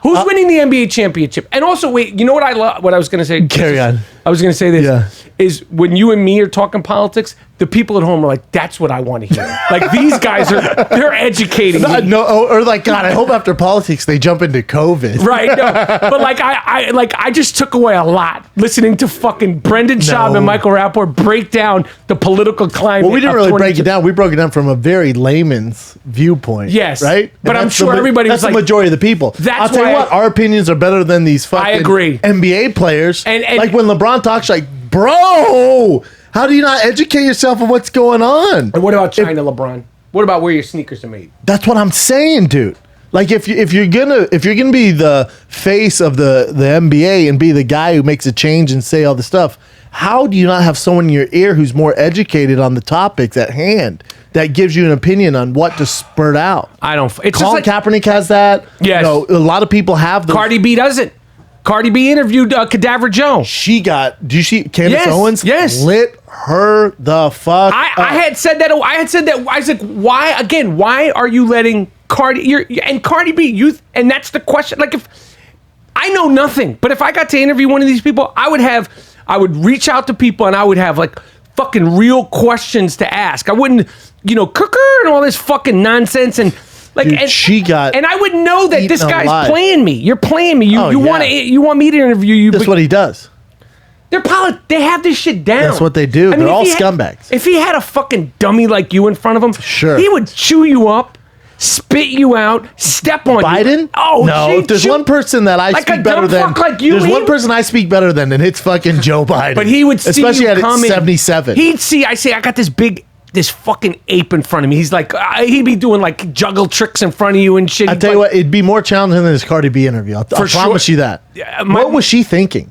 Who's winning the NBA championship? And also, wait, you know what what I was going to say? Carry on. I was going to say this. Yeah. Is when you and me are talking politics, the people at home are like, that's what I want to hear. Like, these guys they're educating me. No, or like, God, I hope after politics they jump into COVID. Right, no. But like I just took away a lot listening to fucking Brendan Schaub and Michael Rapaport break down the political climate. Well, we didn't of really break 22 it down. We broke it down from a very layman's viewpoint. Yes. Right? But And I'm that's sure everybody that's was the like- majority of the people. That's I'll tell you why what, our opinions are better than these fucking agree. NBA players. And like when LeBron talks, like, bro, how do you not educate yourself on what's going on? And what about China, LeBron? What about where your sneakers are made? That's what I'm saying, dude. Like if you're gonna be the face of the NBA and be the guy who makes a change and say all the stuff, how do you not have someone in your ear who's more educated on the topics at hand that gives you an opinion on what to spurt out? I don't. It's Colin just like Kaepernick has that. Yes. You know, a lot of people have those. Cardi B doesn't. Cardi B interviewed Cadaver Joe. She got. Do you see Candace Yes, Owens? yes. Lit her the fuck. I had said that. I had said that. I was like, why again? Why are you letting Cardi and Cardi B? And that's the question. Like, if I know nothing, but if I got to interview one of these people, I would reach out to people and I would have like fucking real questions to ask. I wouldn't, cooker and all this fucking nonsense and. Like, Dude, she got and I would know that this eaten guy's alive. playing me. You're playing me. You want me to interview you. That's what he does. They have this shit down. That's what they do. They're if all he had- scumbags. If he had a fucking dummy like you in front of him, Sure. he would chew you up, spit you out, step on you. Biden? Oh, no. she- If there's she- one person that I like speak a better dumb than. fuck like you, There's he one would- person I speak better than, and it's fucking Joe Biden. But he would see especially you at coming. 77. He'd see. I got this fucking ape in front of me. He's like, he'd be doing like juggle tricks in front of you and shit. I'll tell you what, it'd be more challenging than his Cardi B interview. I'll For promise sure. you that. Yeah, what was she thinking?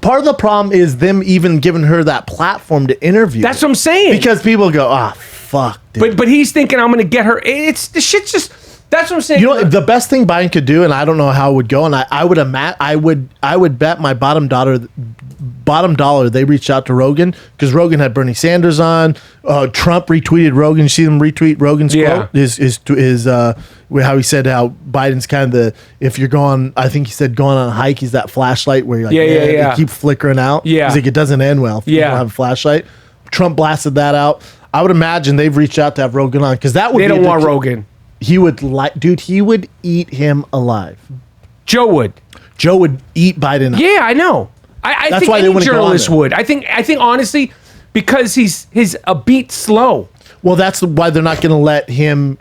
Part of the problem is them even giving her that platform to interview. That's what I'm saying. Because people go, fuck, dude. But he's thinking I'm gonna get her. It's the shit's just. That's what I'm saying. You know, the best thing Biden could do, and I don't know how it would go, and I would bet my bottom dollar they reached out to Rogan because Rogan had Bernie Sanders on. Trump retweeted Rogan. You see them retweet Rogan's quote? His how he said how Biden's kind of if you're going, I think he said going on a hike, he's that flashlight where you're like, they keep flickering out. Yeah. He's like, it doesn't end well if you don't have a flashlight. Trump blasted that out. I would imagine they've reached out to have Rogan on because that would They be don't want Rogan. He would he would eat him alive. Joe would. Joe would eat Biden up. Yeah, I know. I That's think why they any wouldn't go on journalist there. would. I think honestly, because he's a beat slow. Well, that's why they're not going to let him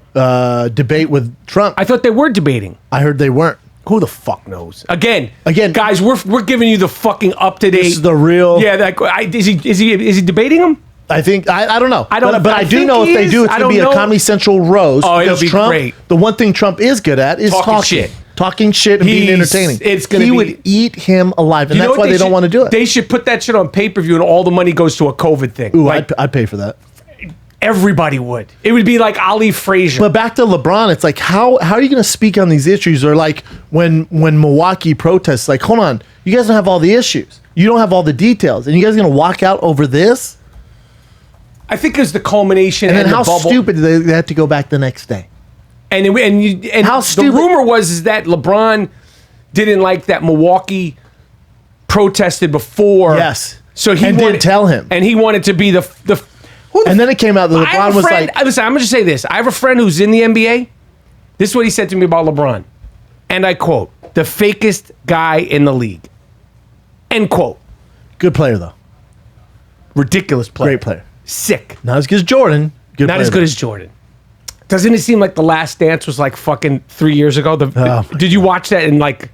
debate with Trump. I thought they were debating. I heard they weren't. Who the fuck knows? Again, Again, guys, we're giving you the fucking up to date. This is the real. Yeah, is he debating him? I think I don't know. I don't- But I I do think know he if they is. do, it's I going to be don't a know. Comedy Central roast. Oh, it'll because be Trump, great. The one thing Trump is good at is Talking talking shit. talking shit and being He's- entertaining. it's gonna he be- would eat him alive, and You know that's what why they don't should- want to do it. They should put that shit on pay-per-view and all the money goes to a COVID thing. Ooh, Like, I'd pay for that. everybody would. It would be like Ali Frazier. But back to LeBron, it's like how are you going to speak on these issues? Or like when Milwaukee protests, like hold on, you guys don't have all the issues, you don't have all the details, and you guys are going to walk out over this? I think it's the culmination And then the how bubble. stupid they had to go back the next day. And How the stupid- rumor was that LeBron didn't like that Milwaukee protested before. Yes. So he And didn't wanted, tell him. and he wanted to be the. Who the And then it came out that I have LeBron a was friend, like, listen, I'm gonna just say this. I have a friend who's in the NBA. This is what he said to me about LeBron, and I quote: "The fakest guy in the league." End quote. good player though, Ridiculous player. great player, Sick. not as good as Jordan. Good Not player, as good though. as Jordan. Doesn't it seem like The Last Dance was like fucking 3 years ago? Did you watch that and like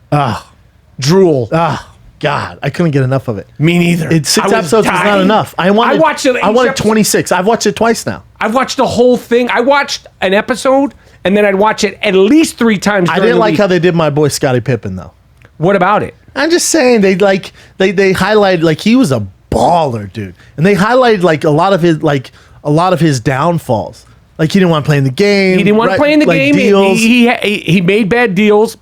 drool? God, I couldn't get enough of it. Me neither. It's six I was episodes was not dying. enough. I watched it. I wanted 26. I've watched it twice now. I've watched the whole thing. I watched an episode and then I'd watch it at least 3 times. I didn't like how they did my boy Scottie Pippen though. What about it? I'm just saying they highlighted like he was a baller, dude, and they highlighted like a lot of his downfalls. Like he didn't want to play in the game. He didn't want to play in the game. Deals. He made bad deals.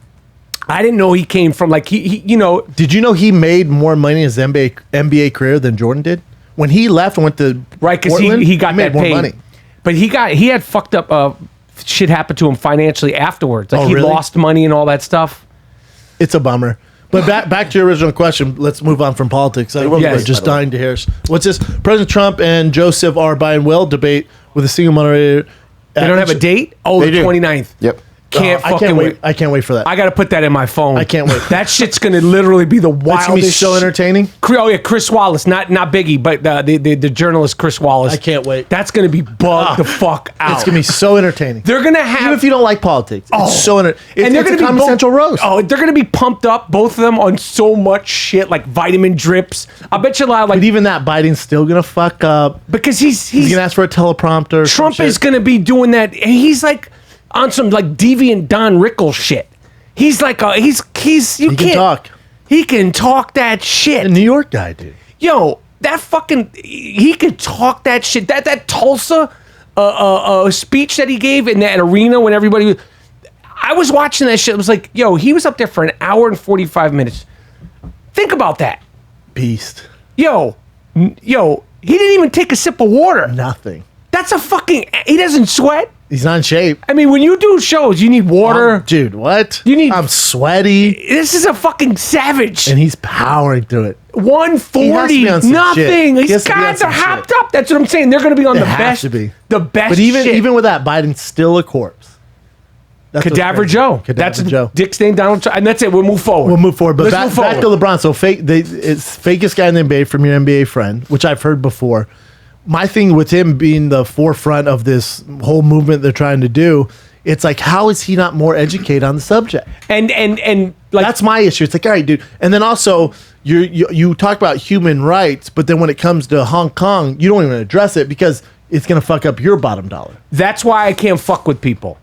I didn't know he came from like he Did you know he made more money in his NBA career than Jordan did? When he left and went to right because Portland, he got made that more paid. money. But he had fucked up shit happened to him financially afterwards. Like Oh, he really? lost money and all that stuff. It's a bummer. But back to your original question. Let's move on from politics. I'm just dying to hear. What's this? President Trump and Joseph R. Biden will debate with a single moderator. They don't have a date? Oh, They the do. 29th. Yep. Can't I can't wait. I can't wait for that. I got to put that in my phone. I can't wait. That shit's going to literally be the It's gonna be wildest. so entertaining. Oh yeah, Chris Wallace, not Biggie, but the journalist Chris Wallace. I can't wait. That's going to be bugged the fuck out. It's gonna be so entertaining. They're going to have. Even if you don't like politics, it's so entertaining. and they're It's going a to be Comedy Central roast. Oh, they're going to be pumped up, both of them, on so much shit like vitamin drips. I bet you a lot, like, But even that, Biden's still gonna fuck up. because he's He's gonna ask for a teleprompter. or some Trump is shit. going to be doing that. He's like on some like deviant Don Rickles shit. He's like he's you He can can't talk. He can talk that shit. A New York guy, dude. Yo, that fucking he could talk that shit. That Tulsa speech that he gave in that arena when everybody was, I was watching that shit. It was like, yo, he was up there for an hour and 45 minutes. Think about that. Beast. Yo, he didn't even take a sip of water. Nothing. That's a fucking, he doesn't sweat. He's not in shape. I mean, when you do shows, you need water. Dude, what? You need- I'm sweaty. This is a fucking savage. And he's powering through it. 140, He has to be on some nothing. shit. He These has to be on guys are some hopped shit. up. That's what I'm saying. They're going to be on It the has best. to be. The best. But even shit. even with that, Biden's still a corpse. That's what's Cadaver crazy. Joe. Cadaver That's Joe. Dick's name, Donald Trump. And that's it. We'll move forward. We'll move forward. But Let's back move to LeBron. So it's fakest guy in the NBA from your NBA friend, which I've heard before. My thing with him being the forefront of this whole movement they're trying to do, it's like, how is he not more educated on the subject? And like That's my issue. It's like, all right, dude. And then also, you talk about human rights, but then when it comes to Hong Kong, you don't even address it because it's going to fuck up your bottom dollar. that's why I can't fuck with people.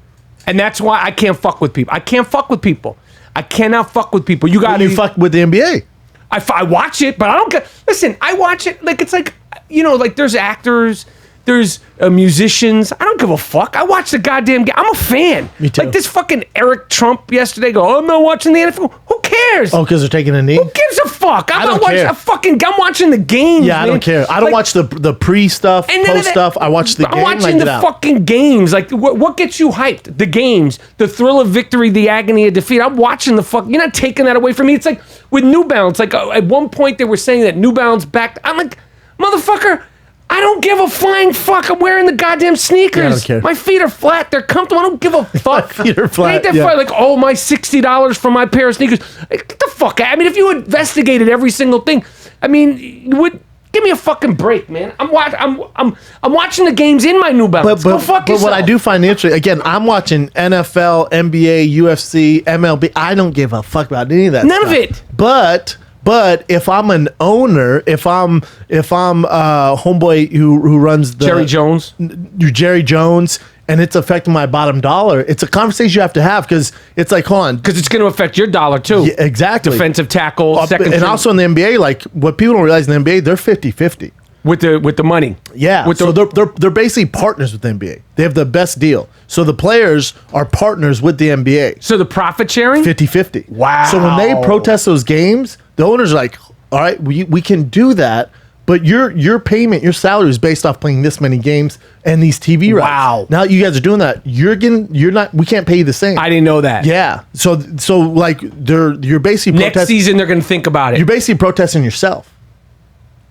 And that's why I can't fuck with people. I can't fuck with people. I cannot fuck with people. You got You fuck with the NBA. I watch it, but I don't get. Listen, I watch it like it's like, like there's actors, there's musicians. I don't give a fuck. I watch the goddamn game. I'm a fan. Me too. Like this fucking Eric Trump yesterday. I'm not watching the NFL. Who cares? Oh, because they're taking a knee? Who gives a fuck? I'm I don't not watching. care. I'm watching the games. Yeah, I man. don't care. I don't Like, watch the pre stuff, and then post stuff. I watch the game. I'm watching like, the get out. fucking games. Like, what gets you hyped? The games, the thrill of victory, the agony of defeat. I'm watching the fuck. You're not taking that away from me. It's like with New Balance. Like at one point they were saying that New Balance backed. I'm like, motherfucker. I don't give a flying fuck. I'm wearing the goddamn sneakers. Yeah, I don't care. My feet are flat. They're comfortable. I don't give a fuck. feet are flat, It ain't that yeah. fun. Like, oh, my $60 for my pair of sneakers. Like, get the fuck out. I mean, if you investigated every single thing, I mean, you would give me a fucking break, man. I'm watching the games in my New Balance. Go fuck but what I yourself. do find interesting, again, I'm watching NFL, NBA, UFC, MLB. I don't give a fuck about any of that. None of stuff. it. But if I'm an owner, if I'm homeboy who runs the Jerry Jones. Jerry Jones, and it's affecting my bottom dollar, it's a conversation you have to have because it's like, hold on, Because it's going to affect your dollar, too. yeah, exactly. Defensive tackle, second and string. also in the NBA, like what people don't realize in the NBA, they're 50-50. with the money. Yeah, With so the, they're basically partners with the NBA. They have the best deal. So the players are partners with the NBA. so the profit sharing? 50-50. Wow. So when they protest those games, the owners are like, all right, we can do that, but your payment, your salary is based off playing this many games and these TV rights. Wow. Now you guys are doing that. We can't pay you the same. I didn't know that. Yeah. So like you're basically Next season, they're going to think about it. you're basically protesting yourself.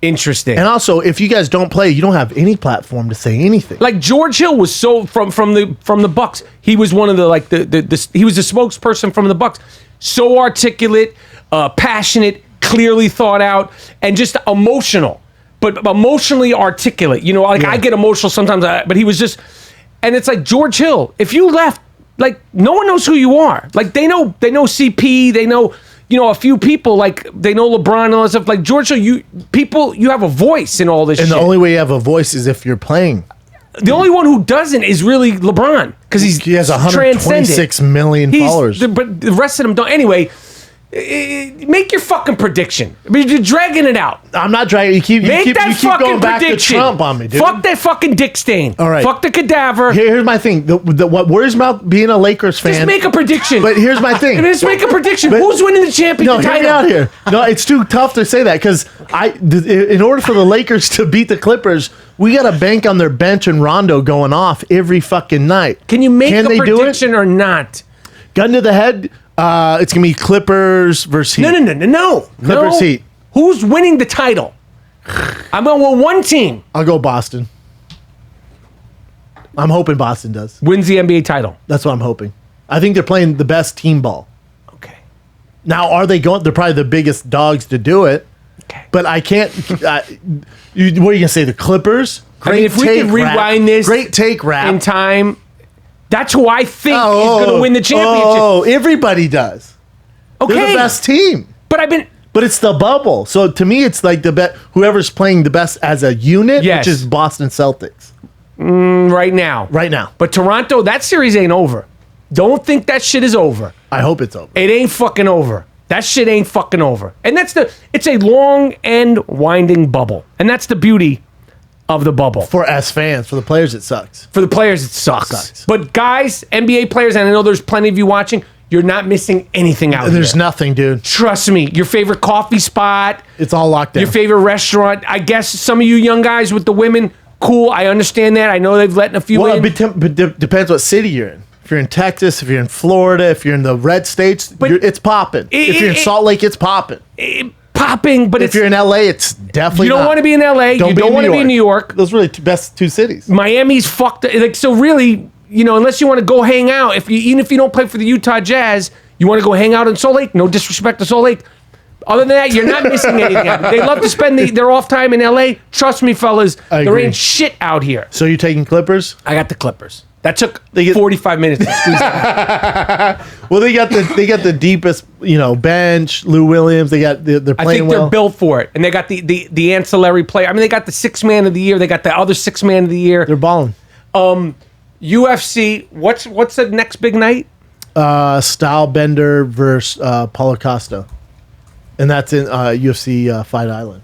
Interesting. And also, if you guys don't play, you don't have any platform to say anything. Like George Hill was so from the Bucks. He was one of the he was the spokesperson from the Bucks. So articulate, passionate, clearly thought out, and just emotional, but emotionally articulate. I get emotional sometimes, but he was just, and it's like George Hill. If you left, like no one knows who you are. Like they know CP, they know. A few people, like they know LeBron and all that stuff. Like George Hill, you have a voice in all this And shit. the only way you have a voice is if you're playing. The only one who doesn't is really LeBron because He has transcendent. 126 million followers. But the rest of them don't. Anyway, make your fucking prediction. I mean, you're dragging it out. I'm not dragging. You keep Make that you keep fucking going back prediction. to Trump on me, dude. Fuck that fucking dick stain. All right. Fuck the cadaver. Here's my thing. What worries me about being a Lakers fan. Just make a prediction. But here's my thing. Just make a prediction. But- Who's winning the championship No, hear title? me out here. No, it's too tough to say that because in order for the Lakers to beat the Clippers, we got to bank on their bench and Rondo going off every fucking night. Can you make a they do it? prediction or not? Gun to the head. It's gonna be Clippers versus Heat. No. Clippers, Heat. Who's winning the title? I'm going with one team. I'll go Boston. I'm hoping Boston does. Wins the NBA title. That's what I'm hoping. I think they're playing the best team ball. Okay. Now, are they going? They're probably the biggest dogs to do it. Okay. But I can't. What are you gonna say? The Clippers? I mean, if we could rewind this great take, rap in time, that's who I think is going to win the championship. Oh, everybody does. Okay. They're the best team. But it's the bubble. So to me, it's like whoever's playing the best as a unit, Yes. which is Boston Celtics right now. right now. But Toronto, that series ain't over. Don't think that shit is over. I hope it's over. It ain't fucking over. That shit ain't fucking over. And it's a long and winding bubble. And that's the beauty of the bubble. For us fans, for the players, it sucks. For the players, it sucks. Sucks. But guys, NBA players, and I know there's plenty of you watching, you're not missing anything out There's here. nothing, dude. Trust me. Your favorite coffee spot, It's all locked down. your favorite restaurant. I guess some of you young guys with the women, cool. I understand that. I know they've let a few Well, in. but depends what city you're in. If you're in Texas, if you're in Florida, if you're in the red states, it's popping. If you're in Salt Lake, it's popping. Popping, but If you're in LA, it's definitely you don't not. want to be in LA. You don't want to be in New York. Those are really best two cities. Miami's fucked. Like, so really, unless you want to go hang out, even if you don't play for the Utah Jazz, you want to go hang out in Salt Lake. No disrespect to Salt Lake. Other than that, you're not missing anything. They love to spend their off time in LA. Trust me, fellas, I there agree. ain't shit out here. So you're taking Clippers? I got the Clippers. That took They get- 45 minutes to squeeze out. Well, they got the deepest, bench. Lou Williams. They're I playing think well. they're built for it. And they got the ancillary play. I mean, they got the 6th man of the year. They got the other 6th man of the year. They're balling. UFC, what's the next big night? Stylebender versus Paulo Costa, and that's in UFC Fight Island.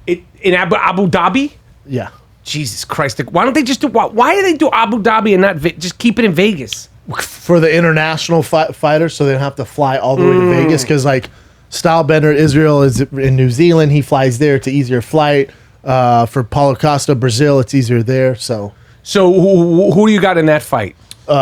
In Abu Dhabi? Yeah, Jesus Christ. Why don't they just do, why do they do Abu Dhabi and not just keep it in Vegas? for the international fighters, so they don't have to fly all the way to Vegas. Because like Stylebender, Israel is in New Zealand. He flies there. It's an easier flight. For Paulo Costa, Brazil, it's easier there. So who do you got in that fight?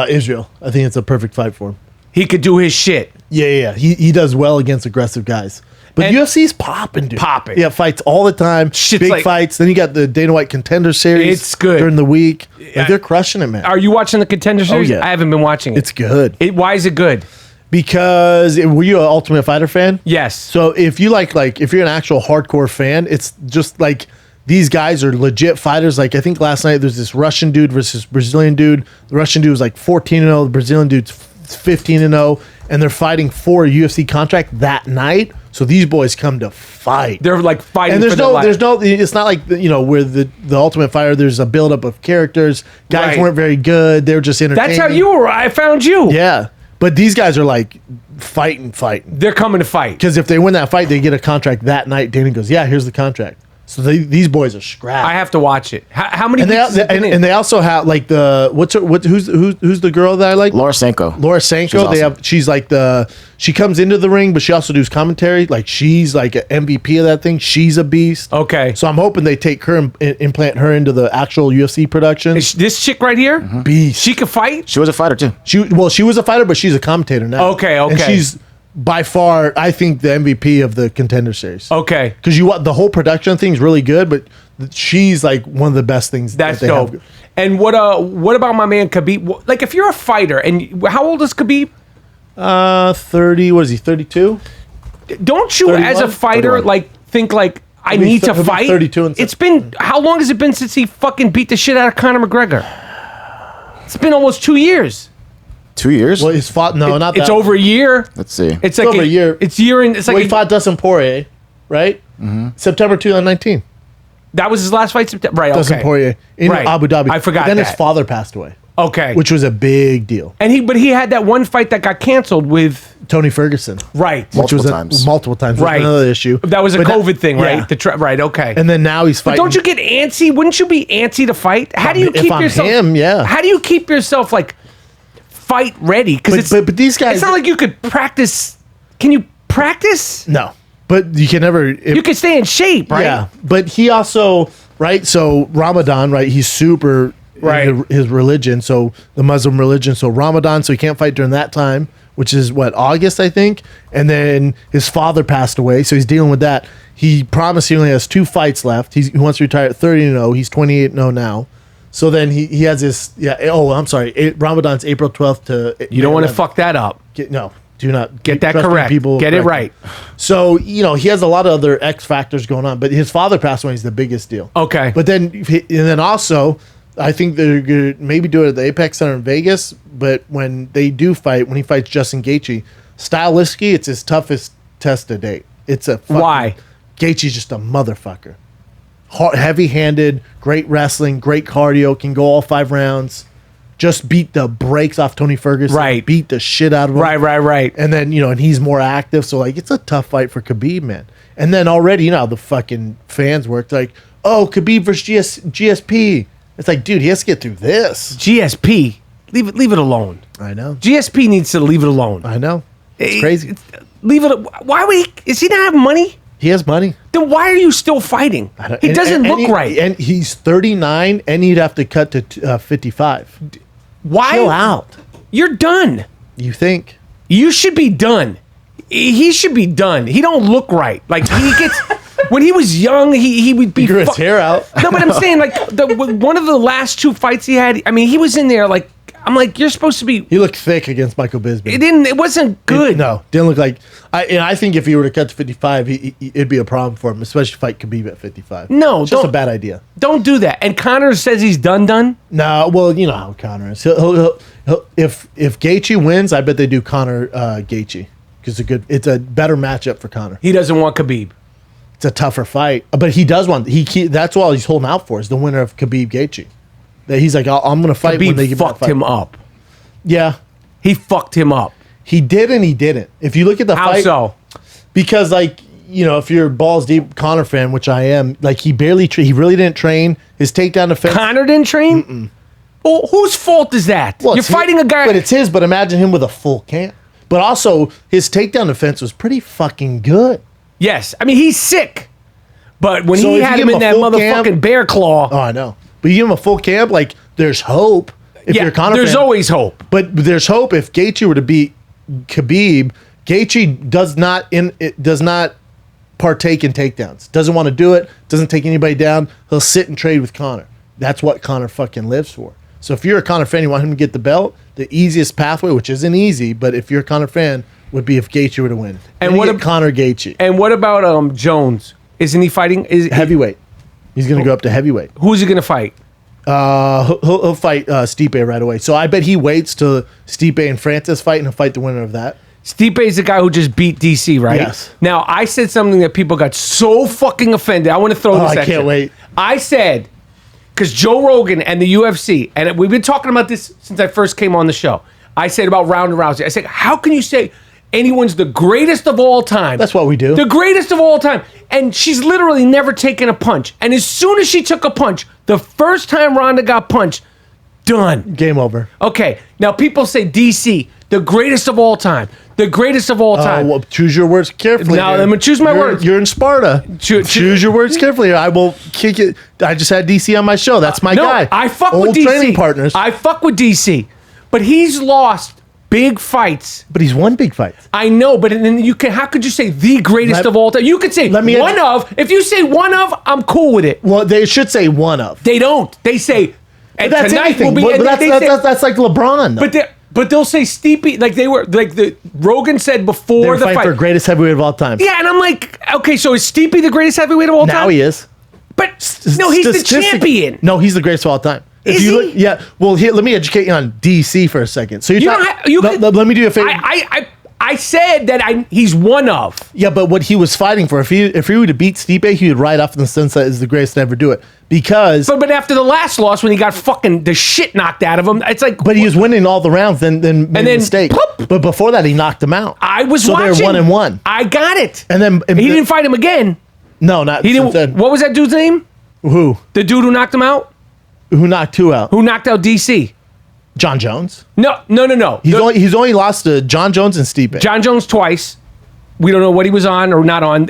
Israel, I think it's a perfect fight for him. He could do his shit. Yeah. He does well against aggressive guys. But And- UFC's popping, dude. Popping. Yeah, fights all the time. Shit's Big like- fights. Then you got the Dana White Contender Series. It's good. During the week. Like, they're crushing it, man. Are you watching the Contender Series? yeah. I haven't been watching it. It's good. Why is it good? Because were you an Ultimate Fighter fan? Yes. So if you like if you're an actual hardcore fan, it's just like these guys are legit fighters. Like I think last night there's this Russian dude versus Brazilian dude. The Russian dude was like 14-0. The Brazilian dude's 15-0, and they're fighting for a UFC contract that night. So these boys come to fight. They're like fighting And for their life. it's not like where the Ultimate Fighter. There's a buildup of characters. Guys Right. weren't very good. They were just entertaining. That's how you were. I found you. Yeah, but these guys are like fighting. They're coming to fight. Because if they win that fight, they get a contract that night. Dana goes, "Yeah, here's the contract." So these boys are scrapped. I have to watch it. How many and weeks has it been in? they also have like who's the girl that I like? Laura Sanko. Laura Sanko. She's She's like she comes into the ring, but she also does commentary. Like she's like an MVP of that thing. She's a beast. Okay. So I'm hoping they take her and implant her into the actual UFC production. This chick right here? Beast. She can fight? She was a fighter too. She was a fighter, but she's a commentator now. Okay. And she's by far, I think, the MVP of the Contender Series. Okay. Because the whole production thing's really good, but she's like one of the best things. That's that they dope. have. And what about my man Khabib? Like, if you're a fighter, and how old is Khabib? 30. What is he? 32. Don't you, 31? as a fighter, 31. like think like I He'll be need to he'll be fight? 32 in It's been how long has it been since he fucking beat the shit out of Conor McGregor? It's been almost 2 years. 2 years. Well, he's fought. No, not that. It's over a year. Let's see. It's like over a year. It's year and it's like Well, he fought Dustin Poirier, right? September 2019. that was his last fight. Right. Dustin Okay. Poirier in Right. Abu Dhabi. I forgot But then that. his father passed away, Okay. which was a big deal. But he had that one fight that got canceled with Tony Ferguson, right. which was multiple times. That was Right. another issue. That was a But COVID thing, yeah. right? Right. Okay. And then now he's But fighting. don't you get antsy? Wouldn't you be antsy to fight? How do you If keep I'm yourself? him, yeah. How do you keep yourself like fight ready? Because But these guys. it's not like you could practice. Can you practice? No, but you can never. You can stay in shape, right? Yeah, but he also right. So Ramadan, right? He's super Right. into his religion, so the Muslim religion. So Ramadan, so he can't fight during that time, which is what, August, I think. And then his father passed away, so he's dealing with that. He promised he only has 2 fights left. He wants to retire at 30-0. He's 28-0 now. So then he has this. Yeah. Oh, I'm sorry. Ramadan's April 12th to. You don't want to fuck that up. No. Do not Get that trust me, correct. Get it right. So, he has a lot of other X factors going on, but his father passed away is the biggest deal. Okay. But then also, I think they're going to maybe do it at the Apex Center in Vegas, but when they do fight, when he fights Justin Gaethje, stylistically, it's his toughest test to date. It's a fucking, Why? Gaethje's just a motherfucker. Heavy-handed, great wrestling, great cardio, can go all 5 rounds. Just beat the brakes off Tony Ferguson. Right. Beat the shit out of him. Right. And then, and he's more active. So, it's a tough fight for Khabib, man. And then already, how the fucking fans work. Like, oh, Khabib versus GSP. It's like, dude, he has to get through this. GSP. Leave it alone. I know. GSP needs to leave it alone. I know. It's crazy. Leave it. Why would he? Is he not having money? He has money. Then why are you still fighting? He doesn't look right. And he's 39, and he'd have to cut to 55. Why? Chill out. You're done. You think? You should be done. He should be done. He don't look right. Like he gets. When he was young, he would be. He grew his hair out. No, but I'm saying one of the last 2 fights he had. I mean, he was in there like. I'm like, you're supposed to be. He looked thick against Michael Bisping. It wasn't good. No, didn't look like. I think if he were to cut to 55, it'd be a problem for him, especially fight Khabib at 55. No, it's just a bad idea. Don't do that. And Connor says he's done. No, well, you know how Connor is. He'll if Gaethje wins, I bet they do Connor Gaethje because it's a better matchup for Connor. He doesn't want Khabib. It's a tougher fight, but he does want. That's all he's holding out for is the winner of Khabib Gaethje. That he's like, I'm going to fight when they Khabib give fucked him up. Yeah, he fucked him up. He did and he didn't. If you look at the fight, how so? Because if you're a balls deep Connor fan, which I am, he barely he really didn't train. His takedown defense. Connor didn't train. Well, whose fault is that? Well, you're fighting a guy. But it's his. But imagine him with a full camp. But also his takedown defense was pretty fucking good. Yes, I mean he's sick. But when So he if had you him give in him a that full motherfucking camp- bear claw. Oh, I know. But you give him a full camp, there's hope. If you're a Connor there's fan. always hope. But there's hope if Gaethje were to beat Khabib. Gaethje does not partake in takedowns. Doesn't want to do it. Doesn't take anybody down. He'll sit and trade with Connor. That's what Connor fucking lives for. So if you're a Connor fan, you want him to get the belt. The easiest pathway, which isn't easy, but if you're a Connor fan, would be if Gaethje were to win. And what about Connor Gaethje? And what about Jones? Isn't he fighting? Heavyweight. He's going to go up to heavyweight. Who's he going to fight? He'll fight Stipe right away. So I bet he waits till Stipe and Francis fight, and he'll fight the winner of that. Stipe's the guy who just beat DC, right? Yes. Now, I said something that people got so fucking offended. I want to throw this at you. I can't wait. I said, because Joe Rogan and the UFC, and we've been talking about this since I first came on the show. I said about Ronda Rousey. I said, how can you say anyone's the greatest of all time? That's what we do. The greatest of all time. And she's literally never taken a punch. And as soon as she took a punch, the first time Ronda got punched, done. Game over. Okay, now people say DC, the greatest of all time. The greatest of all time. Well, choose your words carefully. Now, here. let me choose my words. You're in Sparta. Choose your words carefully. I will kick it. I just had DC on my show. That's my guy. I fuck Old with DC. training partners. I fuck with DC. But he's lost big fights. But he's won big fights. I know, but then you can. How could you say the greatest of all time? You could say one of. If you say one of, I'm cool with it. Well, they should say one of. They don't. They say. And that's tonight anything. will be. But that's like LeBron. Though. But they'll say Stipe, like they were, like the Rogan said before they were the fighting fight. for greatest heavyweight of all time. Yeah, and I'm like, okay, so is Stipe the greatest heavyweight of all time? Now he is. But no, he's the champion. No, he's the greatest of all time. Is he? Look, yeah. Well, here, let me educate you on DC for a second. So let me do you a favor. I said that he's one of. Yeah, but what he was fighting for, if he were to beat Stipe, he would ride off in the sense that is the greatest to ever do it. Because But after the last loss, when he got fucking the shit knocked out of him, it's like. But he was winning all the rounds, then made a mistake. Ploop. But before that, he knocked him out. I was so watching. So they're 1-1. I got it. And then he didn't fight him again. No, not he since didn't. then. What was that dude's name? Who? The dude who knocked him out. Who knocked who out? Who knocked out DC? John Jones. No. He's only lost to John Jones and Stipe. John Jones twice. We don't know what he was on or not on,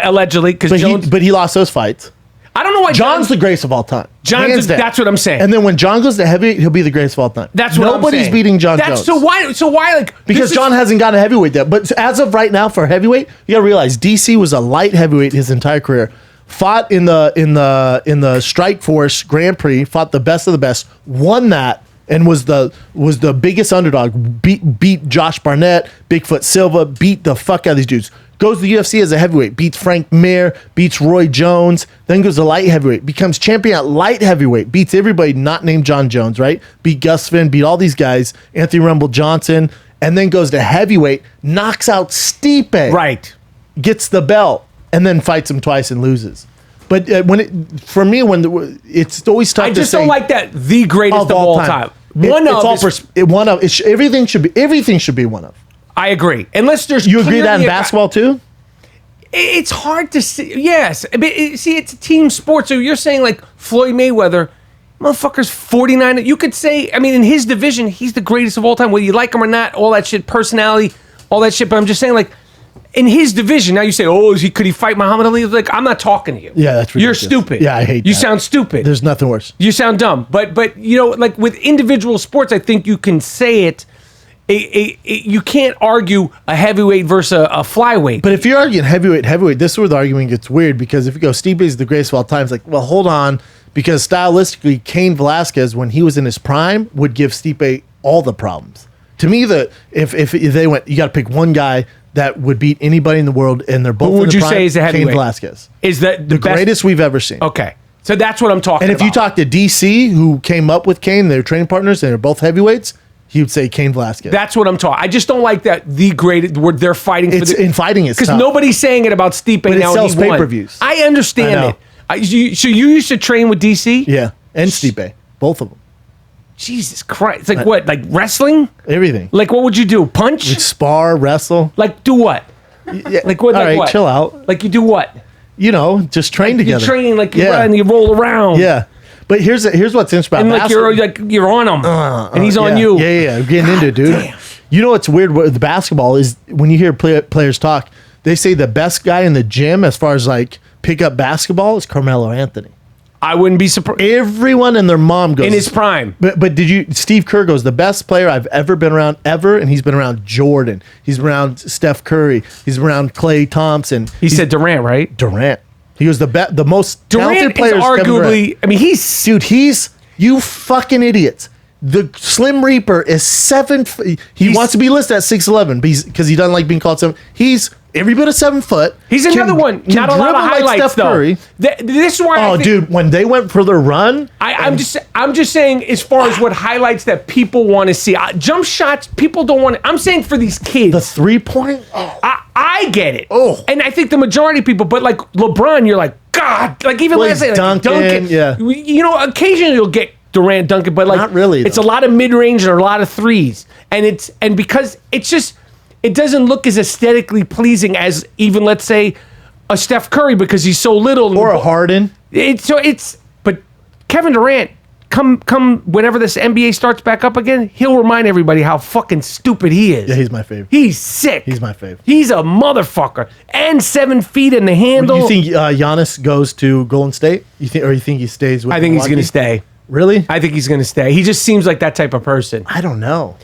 allegedly. Because But he lost those fights. I don't know why John's the greatest of all time. John's Hands down. that's what I'm saying. And then when John goes to heavyweight, he'll be the greatest of all time. That's what I'm Nobody's saying. beating John That's Jones. so why like Because this John hasn't gotten a heavyweight yet. But as of right now for heavyweight, you gotta realize DC was a light heavyweight his entire career. Fought in the Strike Force Grand Prix, fought the best of the best, won that, and was the biggest underdog. Beat Josh Barnett, Bigfoot Silva, beat the fuck out of these dudes. Goes to the UFC as a heavyweight, beats Frank Mir, beats Roy Jones, then goes to light heavyweight, becomes champion at light heavyweight, beats everybody not named John Jones, right? Beat Gus Finn, beat all these guys, Anthony Rumble Johnson, and then goes to heavyweight, knocks out Stipe, right. gets the belt, and then fights him twice and loses. But it's always tough I to just say don't like that the greatest of all time. Everything should be one of. I agree. Unless there's You agree that in clearly basketball too? It's hard to see. Yes. I mean, see, it's a team sport. So you're saying like Floyd Mayweather, motherfucker's 49. You could say, I mean, in his division, he's the greatest of all time. Whether you like him or not, all that shit, personality, all that shit. But I'm just saying, like, in his division, now you say, oh, could he fight Muhammad Ali? Like, I'm not talking to you. Yeah, that's ridiculous. You're stupid. Yeah, I hate You that. sound stupid. There's nothing worse. You sound dumb. But you know, like with individual sports, I think you can say it. You can't argue a heavyweight versus a flyweight. But if you're arguing heavyweight, this is where the argument gets weird, because if you go Stipe is the greatest of all time, it's like, well, hold on, because stylistically, Cain Velasquez, when he was in his prime, would give Stipe all the problems. To me, if they went, you got to pick one guy that would beat anybody in the world, and they're both. Who in would the you prime, say is a heavyweight? Cain Velasquez. Is that the best? Greatest we've ever seen. Okay, so that's what I'm talking And about. if you talk to DC, who came up with Cain, they were training partners, and they're both heavyweights, he would say Cain Velasquez. That's what I'm talking. I just don't like that the greatest where they're fighting It's in fighting is because tough. nobody's saying it about Stipe But it now. sells and he won. pay-per-views. I understand I know. it. So you used to train with DC? Yeah, and Stipe, both of them, Jesus Christ! It's like what? Like wrestling? everything. Like what would you do? Punch? Spar, wrestle. Like do what? Yeah. Like what? All like right, what? chill out. Like you do what? You know, just train You're together. training like you Yeah. run, you roll around. Yeah, but here's what's interesting about And like basketball. you're on him, and he's on yeah. you. Yeah, getting into it, dude. damn. You know what's weird with the basketball is when you hear players talk, they say the best guy in the gym as far as like pick up basketball is Carmelo Anthony. I wouldn't be surprised Everyone and their mom goes in his prime. But Steve Kerr goes, the best player I've ever been around ever, and he's been around Jordan. He's been around Steph Curry. He's been around Klay Thompson. He said Durant, right? Durant. He was the most talented Durant player. is arguably. I mean, he's Dude, you fucking idiots. The Slim Reaper is he wants to be listed at 6'11", because he doesn't like being called 7. He's every bit of 7 foot. He's another one. Can Not a lot of dribble like highlights Steph though. Curry. This is why. I Oh, think, dude, when they went for their run, I'm just saying, as far as what highlights that people want to see, jump shots, people don't want. I'm saying for these kids, the 3-point. I get it. Oh. And I think the majority of people, but like LeBron, you're like, God, like even Well, last night, like Duncan, yeah. You know, occasionally you'll get Durant dunking, but like Not really, it's though. a lot of mid range and a lot of threes, and because it's just it doesn't look as aesthetically pleasing as even let's say a Steph Curry because he's so little Or a Harden. But Kevin Durant. Come whenever this NBA starts back up again, he'll remind everybody how fucking stupid he is. Yeah, he's my favorite. He's sick. He's my fave. He's a motherfucker. And 7 feet in the handle. You think Giannis goes to Golden State? You think he stays with I think he's going to Milwaukee? stay. Really? I think he's going to stay. He just seems like that type of person. I don't know.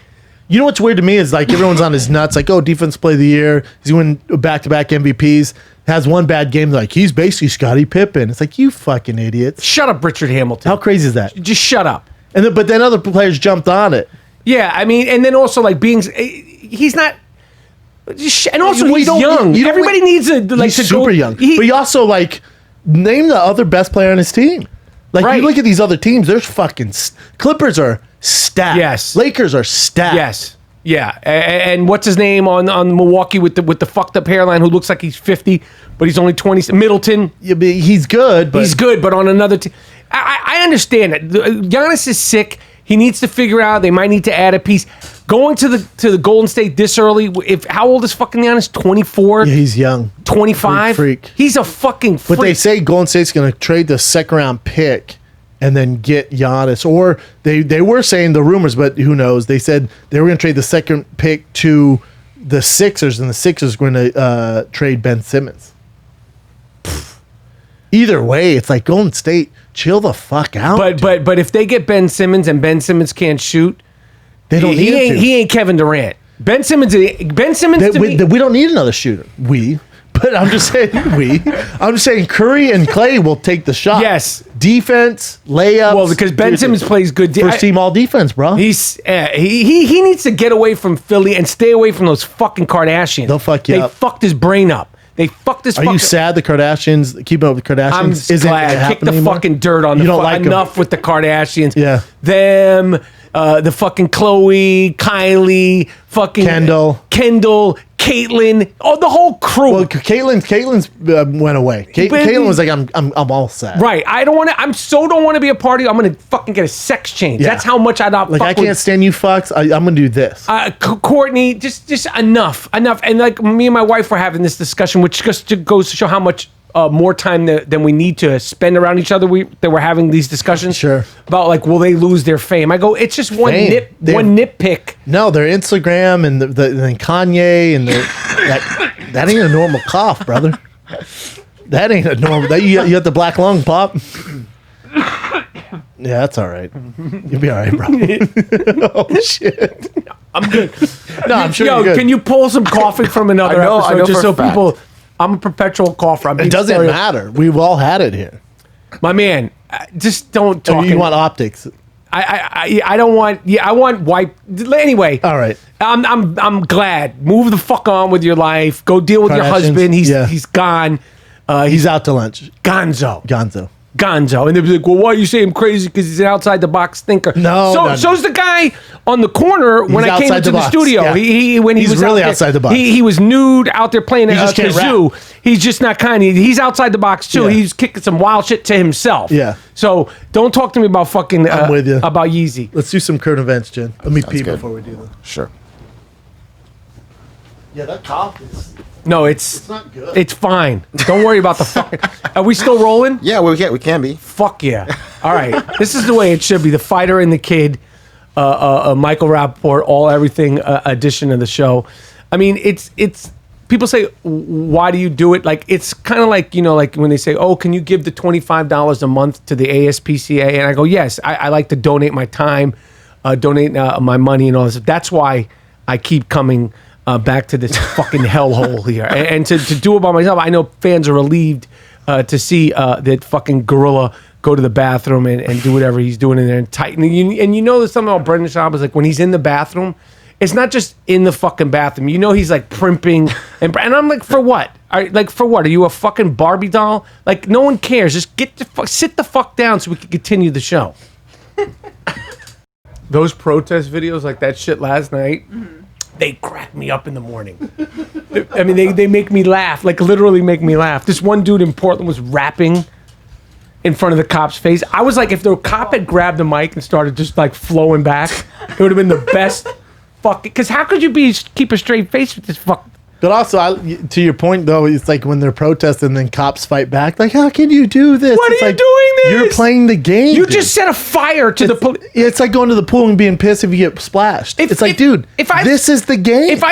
You know what's weird to me is like everyone's on his nuts. Like, oh, defense play of the year. He's winning back-to-back MVPs. Has one bad game. Like, he's basically Scottie Pippen. It's like, you fucking idiots. Shut up, Richard Hamilton. How crazy is that? Just shut up. But then other players jumped on it. Yeah, I mean, and then also like he's not. And also We he's don't- young. you don't- Everybody needs a like He's to super go, young. He, But you also, like, name the other best player on his team. Like, Right. you look at these other teams, there's fucking... Clippers are stacked. Yes. Lakers are stacked. yes. Yeah, and what's his name on Milwaukee with the fucked up hairline who looks like he's 50, but he's only 20. Middleton. Yeah, but he's good, but... He's good, but on another team. I understand it. Giannis is sick. He needs to figure out. They might need to add a piece. Going to the Golden State this early. How old is fucking Giannis? 24? Yeah, he's young. 25? Freak. He's a fucking freak. But they say Golden State's going to trade the second-round pick and then get Giannis. Or they were saying the rumors, but who knows? They said they were going to trade the second pick to the Sixers, and the Sixers were going to trade Ben Simmons. Either way, it's like Golden State, chill the fuck out. But if they get Ben Simmons and Ben Simmons can't shoot, they don't need him to. He ain't Kevin Durant. Ben Simmons to me, we don't need another shooter. But I'm just saying I'm just saying Curry and Clay will take the shot. Yes. Defense, layups. Well, because Ben Simmons plays good first team all defense, bro. He needs to get away from Philly and stay away from those fucking Kardashians. They'll fuck you up. They fucked his brain up. They fucked his. Are you sad the Kardashians keeping up with the Kardashians? I'm glad. Kick the fucking dirt on you the don't like enough them. with the Kardashians. Yeah. Them, the fucking Khloe, Kylie, fucking Kendall, Caitlyn, the whole crew. Well, Caitlyn's went away. Caitlyn was like, I'm all set. Right. I don't want to. don't want to be a party. I'm gonna fucking get a sex change. Yeah. That's how much I not. Like I can't stand you fucks. I'm gonna do this. Courtney, just enough. And like me and my wife were having this discussion, which just goes to show how much more time than we need to spend around each other. That we're having these discussions. Sure. About like, will they lose their fame? I go, it's just one nitpick. No, their Instagram and and Kanye and that ain't a normal cough, brother. That ain't a normal. You got the black lung pop. Yeah, that's all right. You'll be all right, bro. Oh shit. I'm good. No, I'm sure. Yo, you're good. can you pull some coughing from another episode? I know just for so a fact. people. I'm a perpetual cougher. It doesn't matter. We've all had it here. My man, just don't talk. You want optics? I don't want. Yeah, I want white. Anyway. All right. I'm glad. Move the fuck on with your life. Go deal with your Kardashians, husband. yeah. He's gone. He's out to lunch. Gonzo. And they'll be like, well, why you say him crazy? Because he's an outside the box thinker. No. So's the guy on the corner when I came outside into the the box, studio. yeah. He when he He's was really out there, outside the box. He was nude out there playing a just can't kazoo. rap. He's just not kind. He's outside the box too. Yeah. He's kicking some wild shit to himself. Yeah. So don't talk to me about fucking. I'm with you. About Yeezy. Let's do some current events, Jen. Let me pee good. before we do that. Sure. Yeah, that cough is. No, it's not good. It's fine. Don't worry about the fucking. Are we still rolling? Yeah, well, we can be. Fuck yeah. All right. This is the way it should be. The fighter and the kid, Michael Rapaport, everything edition of the show. I mean, it's people say, why do you do it? Like, it's kind of like, like when they say, oh, can you give the $25 a month to the ASPCA? And I go, yes, I like to donate my time, donate my money and all this. That's why I keep coming back to this fucking hellhole here. And to do it by myself, I know fans are relieved to see that fucking gorilla go to the bathroom and do whatever he's doing in there and tighten. And you know there's something about Brendan Schaub is like when he's in the bathroom, it's not just in the fucking bathroom. You know he's like primping. And I'm like, for what? For what? Are you a fucking Barbie doll? Like, no one cares. Just sit the fuck down so we can continue the show. Those protest videos like that shit last night, they crack me up in the morning. I mean, they make me laugh, like literally make me laugh. This one dude in Portland was rapping in front of the cop's face. I was like, if the cop had grabbed the mic and started just like flowing back, it would have been the best fucking. Because how could you keep a straight face with this fuck? But also, to your point though, it's like when they're protesting, then cops fight back. Like, how can you do this? What it's are you like, doing this? You're playing the game. You dude. just set a fire to the police. It's like going to the pool and being pissed if you get splashed. It's like, dude, this is the game. If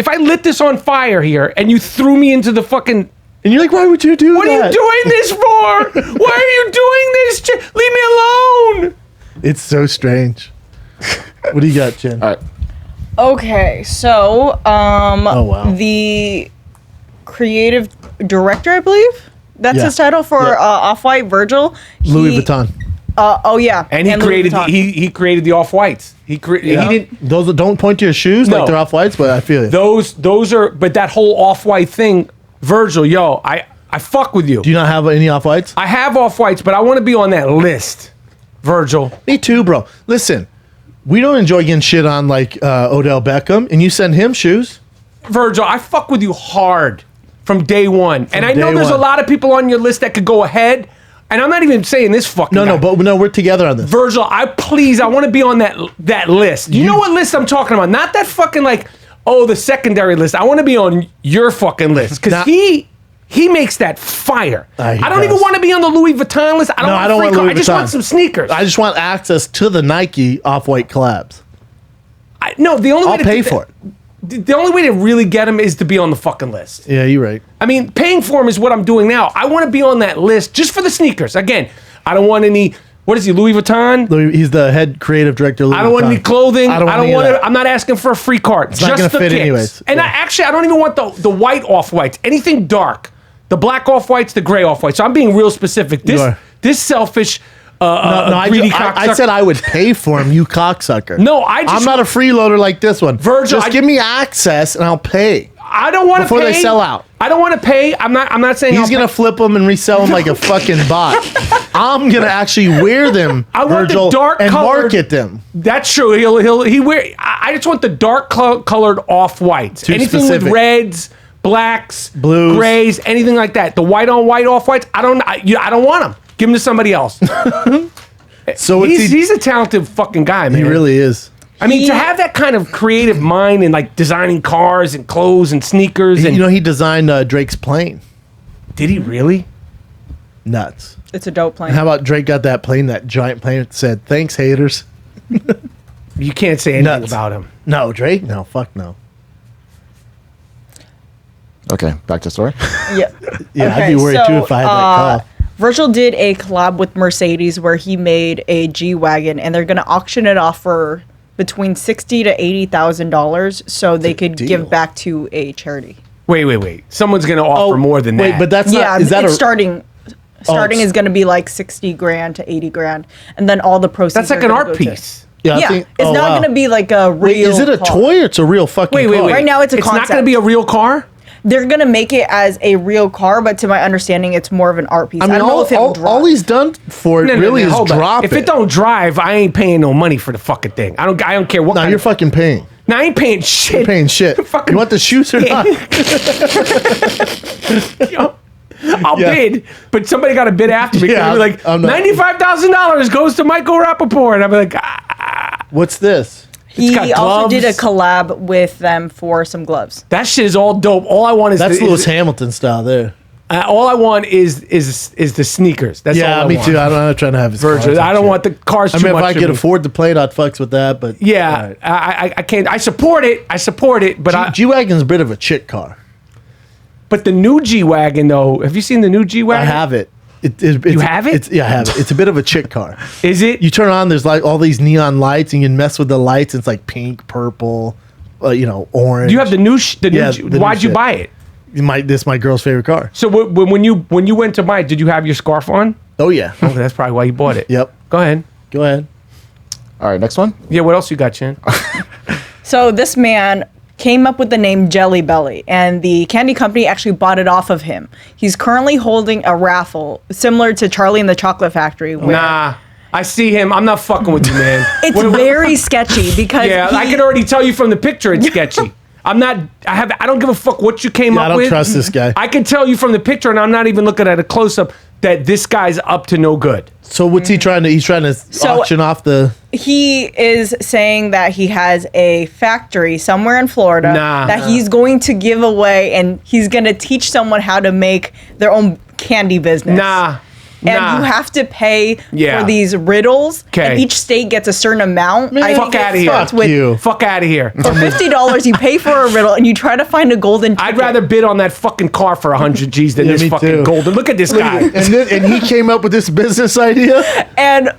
I lit this on fire here and you threw me into the fucking. And you're like, why would you do What that? are you doing this for? Why are you doing this? Leave me alone. It's so strange. What do you got, Jen? All right. Okay, so Oh, wow. the creative director, I believe that's Yeah. his title for Yeah. Off-White, Virgil. Louis Vuitton. Oh yeah, And he Louis created Vuitton. he created the off-whites. He didn't. Those don't point to your shoes No. like they're off whites, but I feel it. Those are. But that whole off-white thing, Virgil, yo, I fuck with you. Do you not have any off whites? I have off-whites, but I want to be on that list, Virgil. Me too, bro. Listen, we don't enjoy getting shit on like Odell Beckham, and you send him shoes. Virgil, I fuck with you hard from day one. And I know day there's a one. lot of people on your list that could go ahead. And I'm not even saying this fucking No, guy. but we're together on this. Virgil, I want to be on that list. You know what list I'm talking about? Not that fucking like, the secondary list. I want to be on your fucking list. Because he makes that fire. He I don't even does. want to be on the Louis Vuitton list. I don't want Louis I just Vuitton. want some sneakers. I just want access to the Nike off-white collabs. No, the only way I'll to pay do for it. the only way to really get him is to be on the fucking list. Yeah, you're right. I mean, paying for him is what I'm doing now. I want to be on that list just for the sneakers. Again, I don't want any. What is he? Louis Vuitton? He's the head creative director. I don't want any clothing. I don't want it. I'm not asking for a free card. It's not gonna fit anyways. And I don't even want the white off-whites. Anything dark. The black off-whites, the gray off-whites. So I'm being real specific. This selfish, greedy cocksucker. I said I would pay for him, you cocksucker. No, I'm not a freeloader like this one. Virgil, just give me access and I'll pay. I don't want to pay. Before they sell out. I don't want to pay. I'm not saying he's gonna flip them and resell them like a fucking bot. I'm gonna actually wear them, Virgil, want the dark and colored, market them. That's true. He wear. I just want the dark colored off whites. Anything specific. with reds, blacks, blues, grays, anything like that. The white on white off whites. I don't want them. Give them to somebody else. So he's a talented fucking guy, man. He really is. I mean, to have that kind of creative mind and like designing cars and clothes and sneakers. And he designed Drake's plane. Did he really? Nuts. It's a dope plane. And how about Drake got that plane, that giant plane that said, "Thanks, haters." You can't say anything about him. No, Drake? No, fuck no. Okay, back to story. Yeah. Yeah, I'd be worried too if I had that call. Virgil did a collab with Mercedes where he made a G-Wagon, and they're going to auction it off for between $60,000 to $80,000 so they could give back to a charity. Wait. Someone's going to offer more than that. Wait, but that's not. Is that starting is going to be like 60 grand to 80 grand, and then all the proceeds. That's like an art piece. Yeah, it's not going to be like a real. Wait, is it a toy or it's a real fucking car? Right now it's a It's concept. not going to be a real car? They're going to make it as a real car, but to my understanding, it's more of an art piece. I mean, don't know if it'll drive. all he's done for it really is hold on. drop If it don't drive, I ain't paying no money for the fucking thing. I don't care what. No, you're fucking paying. No, I ain't paying shit. You're paying shit. Fucking- You want the shoes or not? I'll bid, but somebody got to bid after me. Yeah, They'll be like, $95,000 goes to Michael Rapaport. I'll be like, What's this? He got also did a gloves. collab with them for some gloves. that shit is all dope. All I want is That's Lewis Hamilton style there. all I want is the sneakers. That's all Yeah, I me want. too. I'm not trying to have his Virgil, cars I and don't shit. want the cars I too mean, if much. I could afford the plane, I'd fucks with that. But Yeah, I can't. I support it. But G-Wagon's a bit of a chick car. but the new G-Wagon though. Have you seen the new G-Wagon? I have it. You have it? Yeah, I have it. It's a bit of a chick car. Is it? You turn on, there's like all these neon lights, and you can mess with the lights. And it's like pink, purple, orange. Do you have the new? Yeah, the new why'd you shit. buy it? This is my girl's favorite car. So when you went to buy it, did you have your scarf on? Oh yeah. Okay, that's probably why you bought it. Yep. Go ahead. Go ahead. All right, next one. Yeah. What else you got, Chin? So this man came up with the name Jelly Belly, and the candy company actually bought it off of him. He's currently holding a raffle similar to Charlie and the Chocolate Factory. Where Nah. I see him. I'm not fucking with you, man. It's very sketchy because Yeah, I can already tell you from the picture it's sketchy. I don't give a fuck what you came up I don't with. trust this guy. I can tell you from the picture, and I'm not even looking at a close up, that this guy's up to no good. So what's he trying to? He's trying to auction off the. he is saying that he has a factory somewhere in Florida that he's going to give away, and he's going to teach someone how to make their own candy business. And you have to pay for these riddles. And each state gets a certain amount. Fuck out of here. Fuck out of here. For $50, you pay for a riddle and you try to find a golden ticket. I'd rather bid on that fucking car for 100 G's than this fucking golden. Look at this guy. And he came up with this business idea. And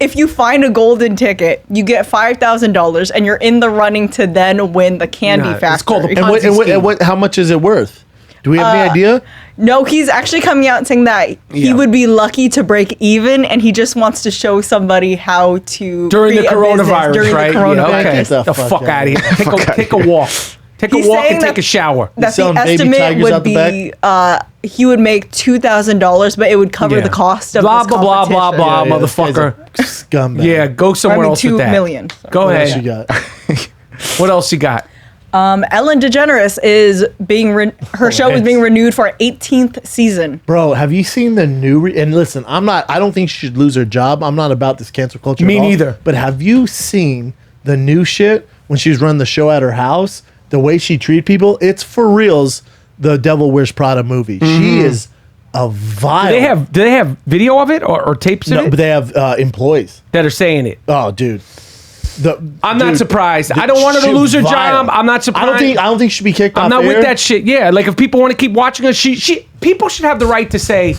if you find a golden ticket, you get $5,000 and you're in the running to then win the candy factory. It's called a And how much is it worth? Do we have any idea? No, he's actually coming out and saying that he would be lucky to break even, and he just wants to show somebody how to during the create a business coronavirus, during right? the coronavirus. Okay. Get The fuck out of here. Take a walk. Take a He's walk saying and take a shower. That the selling baby estimate tigers would out the be he would make $2,000, but it would cover the cost of blah this blah blah blah blah, competition. motherfucker. Scumbag. Yeah, go somewhere else with that. $2 million. Go What ahead. else you got? What else you got? Ellen DeGeneres is being her show is being renewed for 18th season. Bro, have you seen the new? And listen, I don't think she should lose her job. I'm not about this cancel culture. Me at all. neither. But have you seen the new shit when she's running the show at her house? The way she treat people, it's for reals. The Devil Wears Prada movie. She is a vile. Do they have video of it or tapes of No, it but they have employees that are saying it? Oh, dude. I'm not surprised. I don't want her to lose her job. I'm not surprised. I don't think she should be kicked off. I'm not with that shit. Yeah, like if people want to keep watching her, people should have the right to say,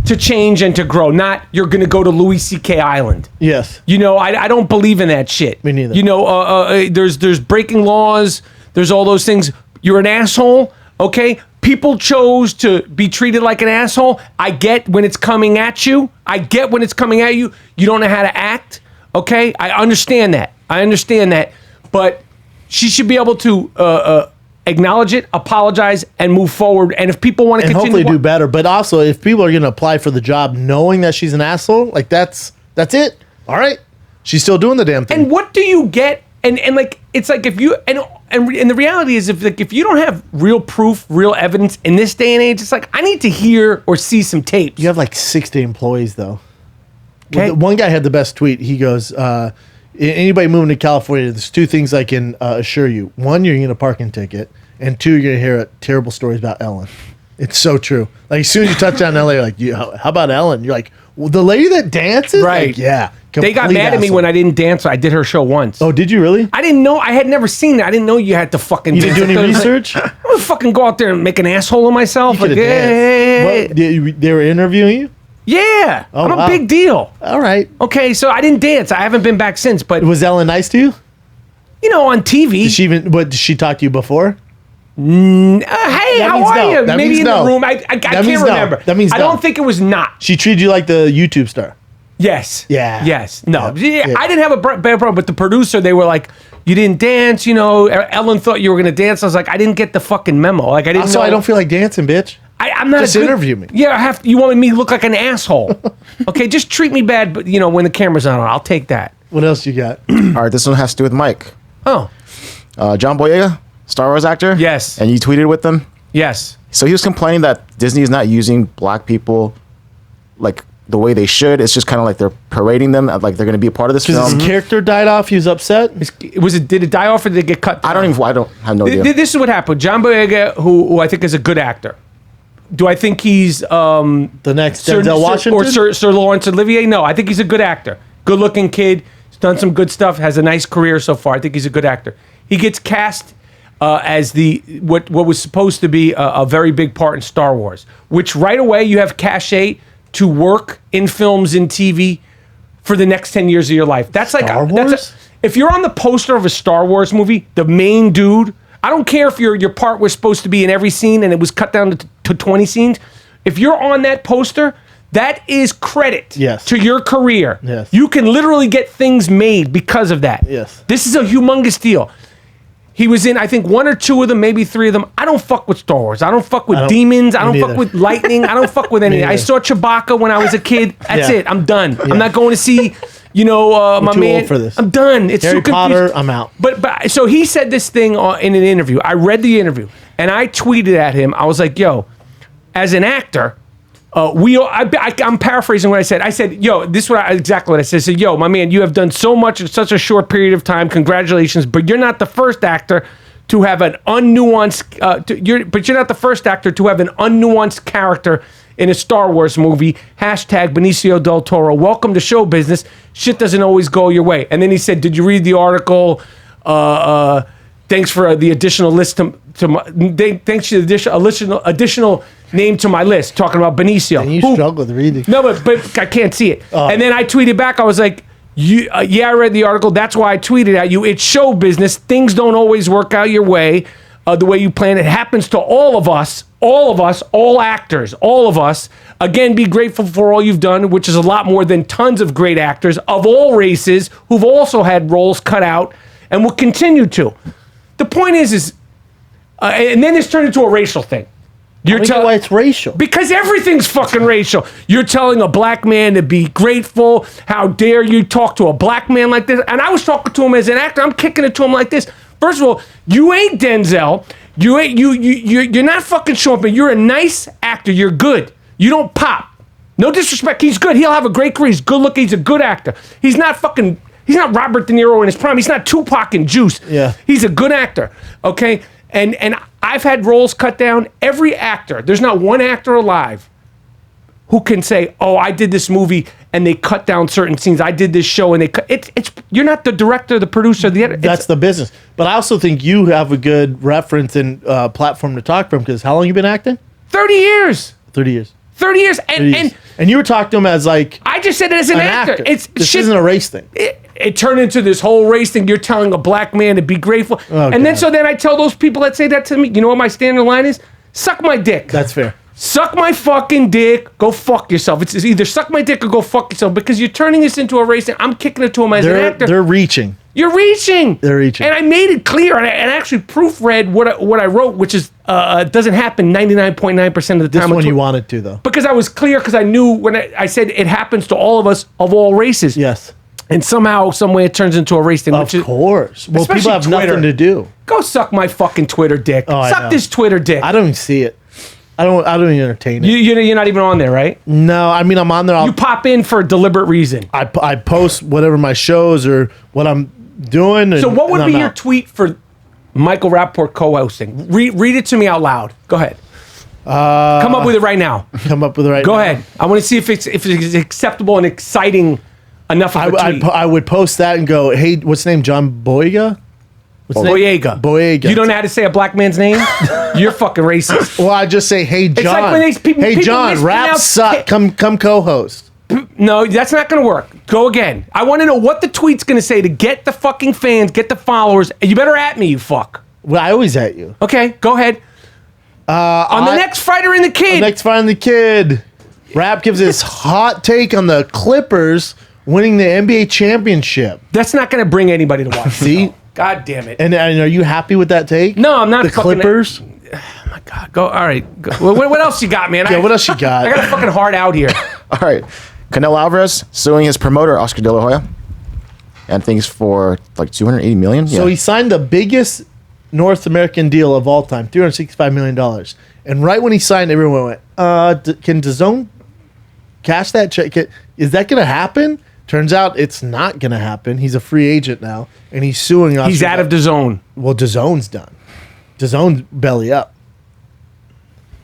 to change and to grow. Not you're going to go to Louis C.K. Island. Yes. You know, I don't believe in that shit. Me neither. You know, there's breaking laws. There's all those things. You're an asshole. Okay. People chose to be treated like an asshole. I get when it's coming at you. You don't know how to act. Okay. I understand that. But she should be able to acknowledge it, apologize, and move forward. And if people want to continue, hopefully do better. But also, if people are going to apply for the job knowing that she's an asshole, like that's it. All right, she's still doing the damn thing. And what do you get? And like it's like if you and the reality is if you don't have real proof, real evidence in this day and age, it's like I need to hear or see some tapes. You have like 60 employees though. Okay. One guy had the best tweet. He goes, anybody moving to California, there's two things I can assure you. One, you're going to get a parking ticket. And two, you're going to hear terrible stories about Ellen. It's so true. Like, as soon as you touch down LA, you're like, how about Ellen? You're like, well, the lady that dances? Right. Like, yeah. They got mad at me when I didn't dance. I did her show once. Oh, did you really? I didn't know. I had never seen it. I didn't know you had to fucking You didn't do any research? I'm going to fucking go out there and make an asshole of myself. You Like, hey. They were interviewing you? Yeah. Oh, I'm a wow. big deal. All right. Okay, so I didn't dance. I haven't been back since. But, Was Ellen nice to you? you know, on TV. Did she talk to you before? Hey, how means are no. you? That Maybe means in no. the room. I can't means no. remember. That means I no. don't think it was not. She treated you like the YouTube star. Yes. Yeah. Yes. No. Yeah. I didn't have a bad problem, but the producer, they were like, you didn't dance, you know. Ellen thought you were going to dance. I was like, I didn't get the fucking memo. Like, I didn't Also, know. I don't feel like dancing, bitch. I'm not Just a good, interview me. Yeah, you want me to look like an asshole. Okay, just treat me bad, but, you know, when the camera's on, I'll take that. What else you got? All right, this one has to do with Mike. Oh, John Boyega, Star Wars actor. Yes. And you tweeted with them. yes. So he was complaining that Disney is not using black people like the way they should. It's just kind of like they're parading them, like they're going to be a part of this Because film. his character died off. He was upset. Did it die off or did it get cut? I don't have no idea. This is what happened. John Boyega, who I think is a good actor. Do I think he's The next Sir, Denzel Washington? or Sir Lawrence Olivier? No, I think he's a good actor. Good looking kid. He's done some good stuff. Has a nice career so far. I think he's a good actor. He gets cast as what was supposed to be a very big part in Star Wars, which right away you have cachet to work in films and TV for the next 10 years of your life. That's like Star Wars? if you're on the poster of a Star Wars movie, the main dude. I don't care if your part was supposed to be in every scene and it was cut down to 20 scenes. If you're on that poster, that is credit to your career. Yes. You can literally get things made because of that. Yes. This is a humongous deal. He was in, I think, one or two of them, maybe three of them. I don't fuck with Star Wars. I don't fuck with demons. I don't fuck with lightning. I don't fuck with anything. I saw Chewbacca when I was a kid. That's it. I'm done. I'm not going to see, you know, my too man. old for this. I'm done. It's Harry too Potter, confusing. I'm out. But so he said this thing in an interview. I read the interview and I tweeted at him. I was like, yo, as an actor, I'm paraphrasing what I said. I said, yo, exactly what I said. I said, yo, my man, you have done so much in such a short period of time. Congratulations. But you're not the first actor to have an unnuanced, but you're not the first actor to have an unnuanced character in a Star Wars movie. Hashtag Benicio del Toro. Welcome to show business. Shit doesn't always go your way. And then he said, did you read the article? Thanks for the additional list thanks for the additional name to my list. Talking about Benicio. And you struggle with reading. No, but I can't see it. And then I tweeted back. I was like, yeah, I read the article. That's why I tweeted at you. It's show business. Things don't always work out your way, the way you plan. It happens to all of us, all actors, all of us. Again, be grateful for all you've done, which is a lot more than tons of great actors of all races who've also had roles cut out and will continue to. The point is, and then it's turned into a racial thing. You're telling why it's racial. Because everything's fucking racial. You're telling a black man to be grateful. How dare you talk to a black man like this? And I was talking to him as an actor. I'm kicking it to him like this. First of all, you ain't Denzel. You're not fucking Sean Penn. You're a nice actor. You're good. You don't pop. No disrespect. He's good. He'll have a great career. He's good looking. He's a good actor. He's not Robert De Niro in his prime. He's not Tupac and Juice. Yeah. He's a good actor. Okay? And I've had roles cut down. Every actor, there's not one actor alive who can say, "Oh, I did this movie and they cut down certain scenes. I did this show and they cut." It's you're not the director, the producer, the editor. That's the business. But I also think you have a good reference and platform to talk from, because how long you been acting? 30 years. 30 years. 30 years. And you were talking to him as like I just said it as an actor. This isn't a race thing. It turned into this whole race thing. You're telling a black man to be grateful. Oh, and God. then I tell those people that say that to me, you know what my standard line is? Suck my dick. That's fair. Suck my fucking dick. Go fuck yourself. It's either suck my dick or go fuck yourself, because you're turning this into a race and I'm kicking it to him as an actor. They're reaching. You're reaching. They're reaching. And I made it clear, and I actually proofread what I wrote, which is doesn't happen 99.9% of the This time. one you wanted to, though. Because I was clear, because I knew when I said it happens to all of us of all races. Yes. And somehow, some way, it turns into a race thing. Of course. Well, people have Twitter. nothing to do. Go suck my fucking Twitter dick. Oh, I Suck know. this Twitter dick. I don't even see it. I don't even entertain it. You're not even on there, right? No, I mean, I'm on there. You pop in for a deliberate reason. I post whatever my shows or what I'm doing. So what would and be I'm your out. tweet for Michael Rapaport co-hosting? Read it to me out loud. Go ahead. Come up with it right now. Come up with it right Go now. ahead. I want to see if it's acceptable and exciting enough of a tweet. I would post that and go, hey, what's his name? John Boyega? What's his name? Boyega. Boyega. You don't know how to say a black man's name? You're fucking racist. Well, I just say, hey, John. like when people hey, John, rap mispronounce- suck. Come co-host. No, that's not going to work. Go again. I want to know what the tweet's going to say to get the fucking fans, get the followers. And you better at me, you fuck. Well, I always at you. Okay, go ahead. On the next Fighter and the Kid. Next Fighter the Kid. Rap gives his hot take on the Clippers winning the NBA championship. That's not going to bring anybody to watch. See? God damn it. And are you happy with that take? No, I'm not. The fucking Clippers? Oh my God. Go. All right. Go. What else you got, man? Yeah, what else you got? I got a fucking heart out here. All right. Canelo Alvarez suing his promoter, Oscar De La Hoya. And things for like $280 million. So he signed the biggest North American deal of all time, $365 million. And right when he signed, everyone went, can DAZN cash that check? Is that going to happen? Turns out it's not going to happen. He's a free agent now, and he's suing us. He's out of the zone. Well, DAZN's done. DAZN's belly up.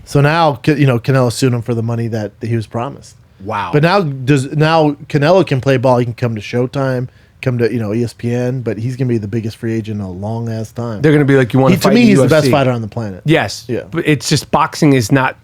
So now, Canelo sued him for the money that he was promised. Wow. But now Canelo can play ball. He can come to Showtime, come to ESPN, but he's going to be the biggest free agent in a long ass time. They're going to be like, you want to fight To me, in he's the UFC? best fighter on the planet. Yes. Yeah. But it's just boxing is not.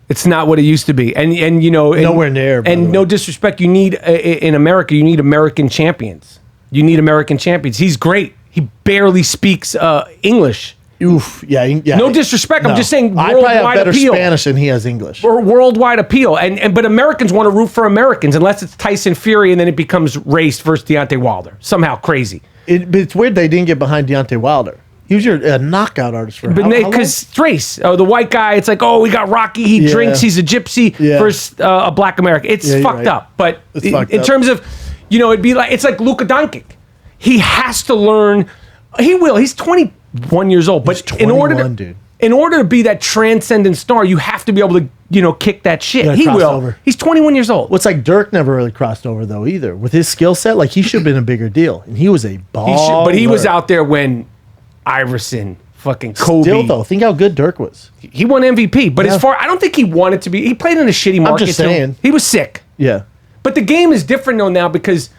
It's not what it used to be, and Nowhere near, by the And way. no disrespect, you need in America, you need American champions. You need American champions. He's great. He barely speaks English. Oof. Yeah. No disrespect. I'm just saying I probably have worldwide better appeal. Spanish than he has English. Or worldwide appeal, but Americans want to root for Americans unless it's Tyson Fury, and then it becomes race versus Deontay Wilder. Somehow crazy. But it's weird they didn't get behind Deontay Wilder. He was your knockout artist for But how long? because it's race, the white guy, it's like, oh, we got Rocky, he Yeah. drinks, he's a gypsy Yeah. versus a black American. It's Yeah, you're fucked right. up. But It's fucked in up. terms of, it'd be like, it's like Luka Doncic. He has to learn. He will. He's 21 years old. But He's in order 21, to, dude. in order to be that transcendent star, you have to be able to, kick that shit. Yeah, He cross will. over. He's 21 years old. Well, it's like Dirk never really crossed over though either. With his skill set, like he should have been a bigger deal, and he was a baller. But he was out there when Iverson, fucking Kobe. Still though, think how good Dirk was. He won MVP. But Yeah. I don't think he wanted to be. He played in a shitty market. just too. saying. He was sick. Yeah. But the game is different though now because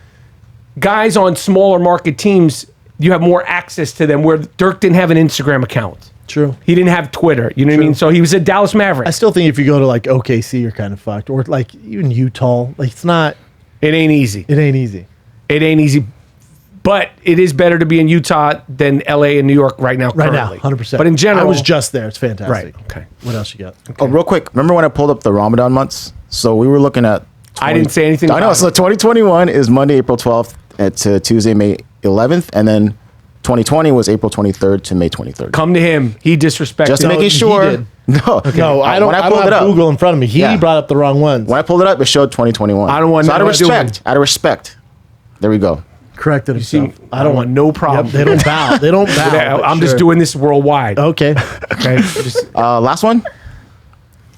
guys on smaller market teams, you have more access to them. Where Dirk didn't have an Instagram account. True. He didn't have Twitter. You know what I mean? So he was at Dallas Mavericks. I still think if you go to like OKC, you're kind of fucked, or like even Utah. Like it's not. It ain't easy. It ain't easy. It ain't easy. But it is better to be in Utah than LA and New York right now. Right currently. now, 100%. But in general, I was just there. It's fantastic. right. Okay. What else you got? Oh, real quick. Remember when I pulled up the Ramadan months? So we were looking at. I didn't say anything I know. about So it. 2021 is Monday, April 12th to Tuesday, May 11th. And then 2020 was April 23rd to May 23rd. Come to him. He disrespected. Just No, making he sure. did. No. No, I don't. When I pulled don't it have up, Google in front of me. He Yeah. brought up the wrong ones. When I pulled it up, it showed 2021. I don't want So out of nothing to do with respect. Out of respect. There we go. Corrected himself. I don't want no problem. Yep, they don't bow. They don't bow. I'm but just sure. doing this worldwide. Okay. Okay. Just, Last one.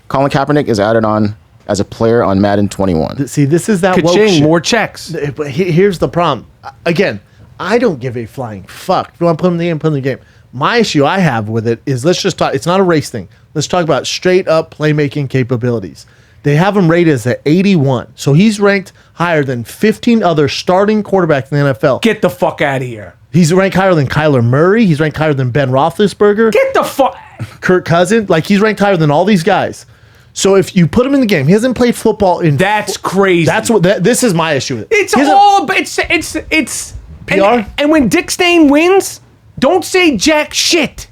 Colin Kaepernick is added on as a player on Madden 21. See, this is that woke ka-ching, shit. more checks. But here's the problem. Again, I don't give a flying fuck. If you want to put him in the game, put him in the game. My issue I have with it is let's just talk. It's not a race thing. Let's talk about straight up playmaking capabilities. They have him rated as at 81. So he's ranked higher than 15 other starting quarterbacks in the NFL. Get the fuck out of here. He's ranked higher than Kyler Murray. He's ranked higher than Ben Roethlisberger. Get the fuck. Kirk Cousins. Like, he's ranked higher than all these guys. So if you put him in the game, he hasn't played football in. That's crazy. That's what. This is my issue with it. It's it's PR. And when Dick Stain wins, don't say jack shit.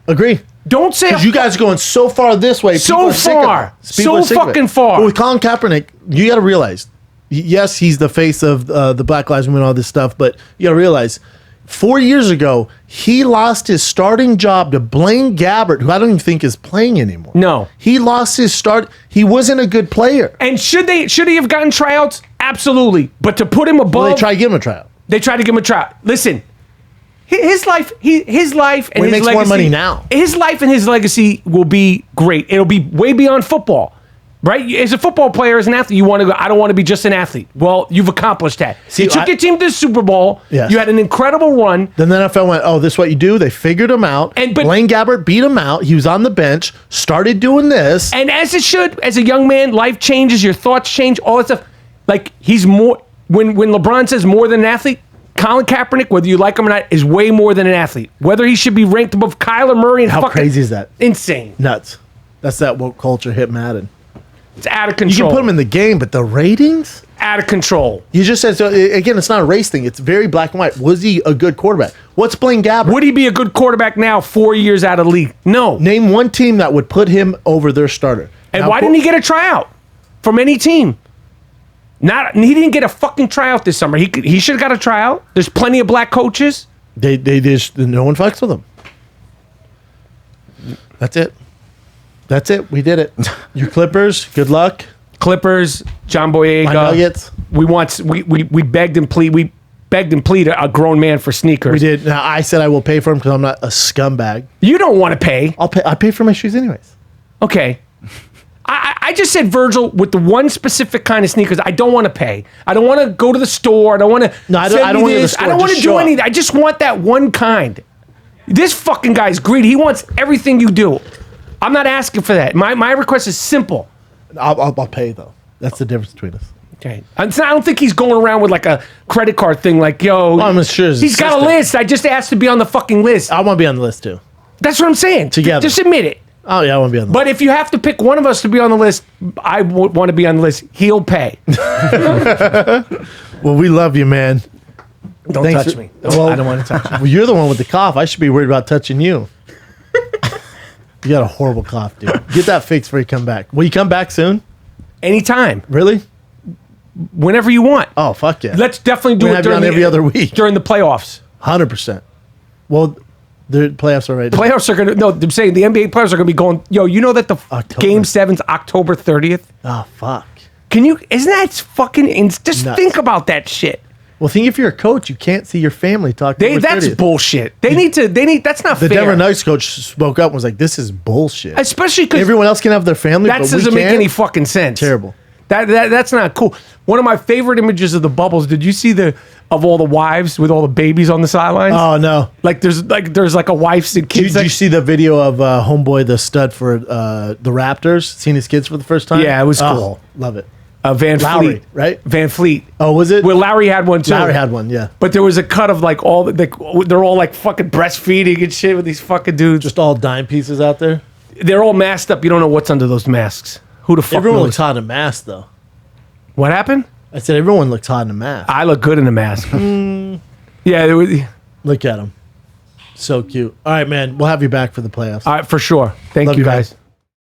Agree. Don't say Because you guys are going so far this way. So far. So fucking far. But with Colin Kaepernick, you got to realize, yes, he's the face of the Black Lives Matter and all this stuff, but you got to realize, 4 years ago, he lost his starting job to Blaine Gabbert, who I don't even think is playing anymore. No. He lost his start. He wasn't a good player. And should he have gotten tryouts? Absolutely. But to put him above, Well, they tried to give him a tryout. They tried to give him a tryout. Listen, his life and Well, he his makes legacy, more money now. His life and his legacy will be great. It'll be way beyond football. Right? As a football player, as an athlete, you want to go, I don't want to be just an athlete. Well, you've accomplished that. See, you took your team to the Super Bowl. Yes. You had an incredible run. Then the NFL went, oh, this is what you do? They figured him out. But Blaine Gabbert beat him out. He was on the bench, started doing this. And as it should, as a young man, life changes, your thoughts change, all that stuff. Like, he's more, when LeBron says more than an athlete, Colin Kaepernick, whether you like him or not, is way more than an athlete. Whether he should be ranked above Kyler Murray and How crazy is that? Insane. Nuts. That's that woke culture hit Madden. It's out of You control. can put him in the game, but the ratings? Out of control. You just said, so again, it's not a race thing. It's very black and white. Was he a good quarterback? What's Blaine Gabbert? Would he be a good quarterback now, 4 years out of the league? No. Name one team that would put him over their starter. And Now, why didn't he get a tryout from any team? He didn't get a fucking tryout this summer. He should have got a tryout. There's plenty of black coaches. They just, no one fucks with him. That's it. That's it. We did it. Your Clippers, good luck. Clippers, John Boyega. My Nuggets. We begged and plead a grown man for sneakers. We did. Now, I said I will pay for them because I'm not a scumbag. You don't want to pay. I'll pay. I pay for my shoes anyways. Okay. I just said, Virgil, with the one specific kind of sneakers, I don't want to pay. I don't want to go to the store. I don't want to. No, I don't want to go to the store. I don't want to Just do show up. anything. I just want that one kind. This fucking guy's greedy. He wants everything you do. I'm not asking for that. My request is simple. I'll pay though. That's the difference between us. Okay. I don't think he's going around with like a credit card thing. Like, yo, Well, I'm sure his he's got a assistant- list. I just asked to be on the fucking list. I want to be on the list too. That's what I'm saying. Together. Just admit it. Oh yeah, I want to be on the But if you have to pick one of us to be on the list, I want to be on the list. He'll pay. list. Well, we love you, man. Don't Thanks touch for- me. Well- I don't want to touch you. Well, you're the one with the cough. I should be worried about touching you. You got a horrible cough, dude. Get that fixed before you come back. Will you come back soon? Anytime. Really? Whenever you want. Oh, fuck yeah. Let's definitely do We're it gonna have you on every other week. during the playoffs. 100%. Well, the playoffs are right now. Playoffs are going to, no, I'm saying the NBA players are going to be going, yo, you know that the October. Game 7's October 30th? Oh, fuck. Isn't that fucking, just Nuts. think about that shit. Well, think if you're a coach, you can't see your family talk. That's bullshit. That's not The fair. Denver Nuggets coach spoke up and was like, this is bullshit. Especially because Everyone else can have their family, that but we doesn't make can't. any fucking sense. Terrible. That's not cool. One of my favorite images of the bubbles. Did you see of all the wives with all the babies on the sidelines? Oh, no. There's a wife and kids. Did you see the video of homeboy, the stud for the Raptors, seeing his kids for the first time? Yeah, it was Oh, cool. Love it. Van Lowry, Fleet, right? Van Fleet. Oh, was it? Well, Larry had one too. Lowry had one, yeah. But there was a cut of like they're all like fucking breastfeeding and shit with these fucking dudes. Just all dime pieces out there. They're all masked up. You don't know what's under those masks. Who the fuck Everyone knows? looks hot in a mask, though. What happened? I said everyone looks hot in a mask. I look good in a mask. Yeah, there was. Look at him. So cute. All right, man. We'll have you back for the playoffs. All right, for sure. Thank Love you you, man. guys.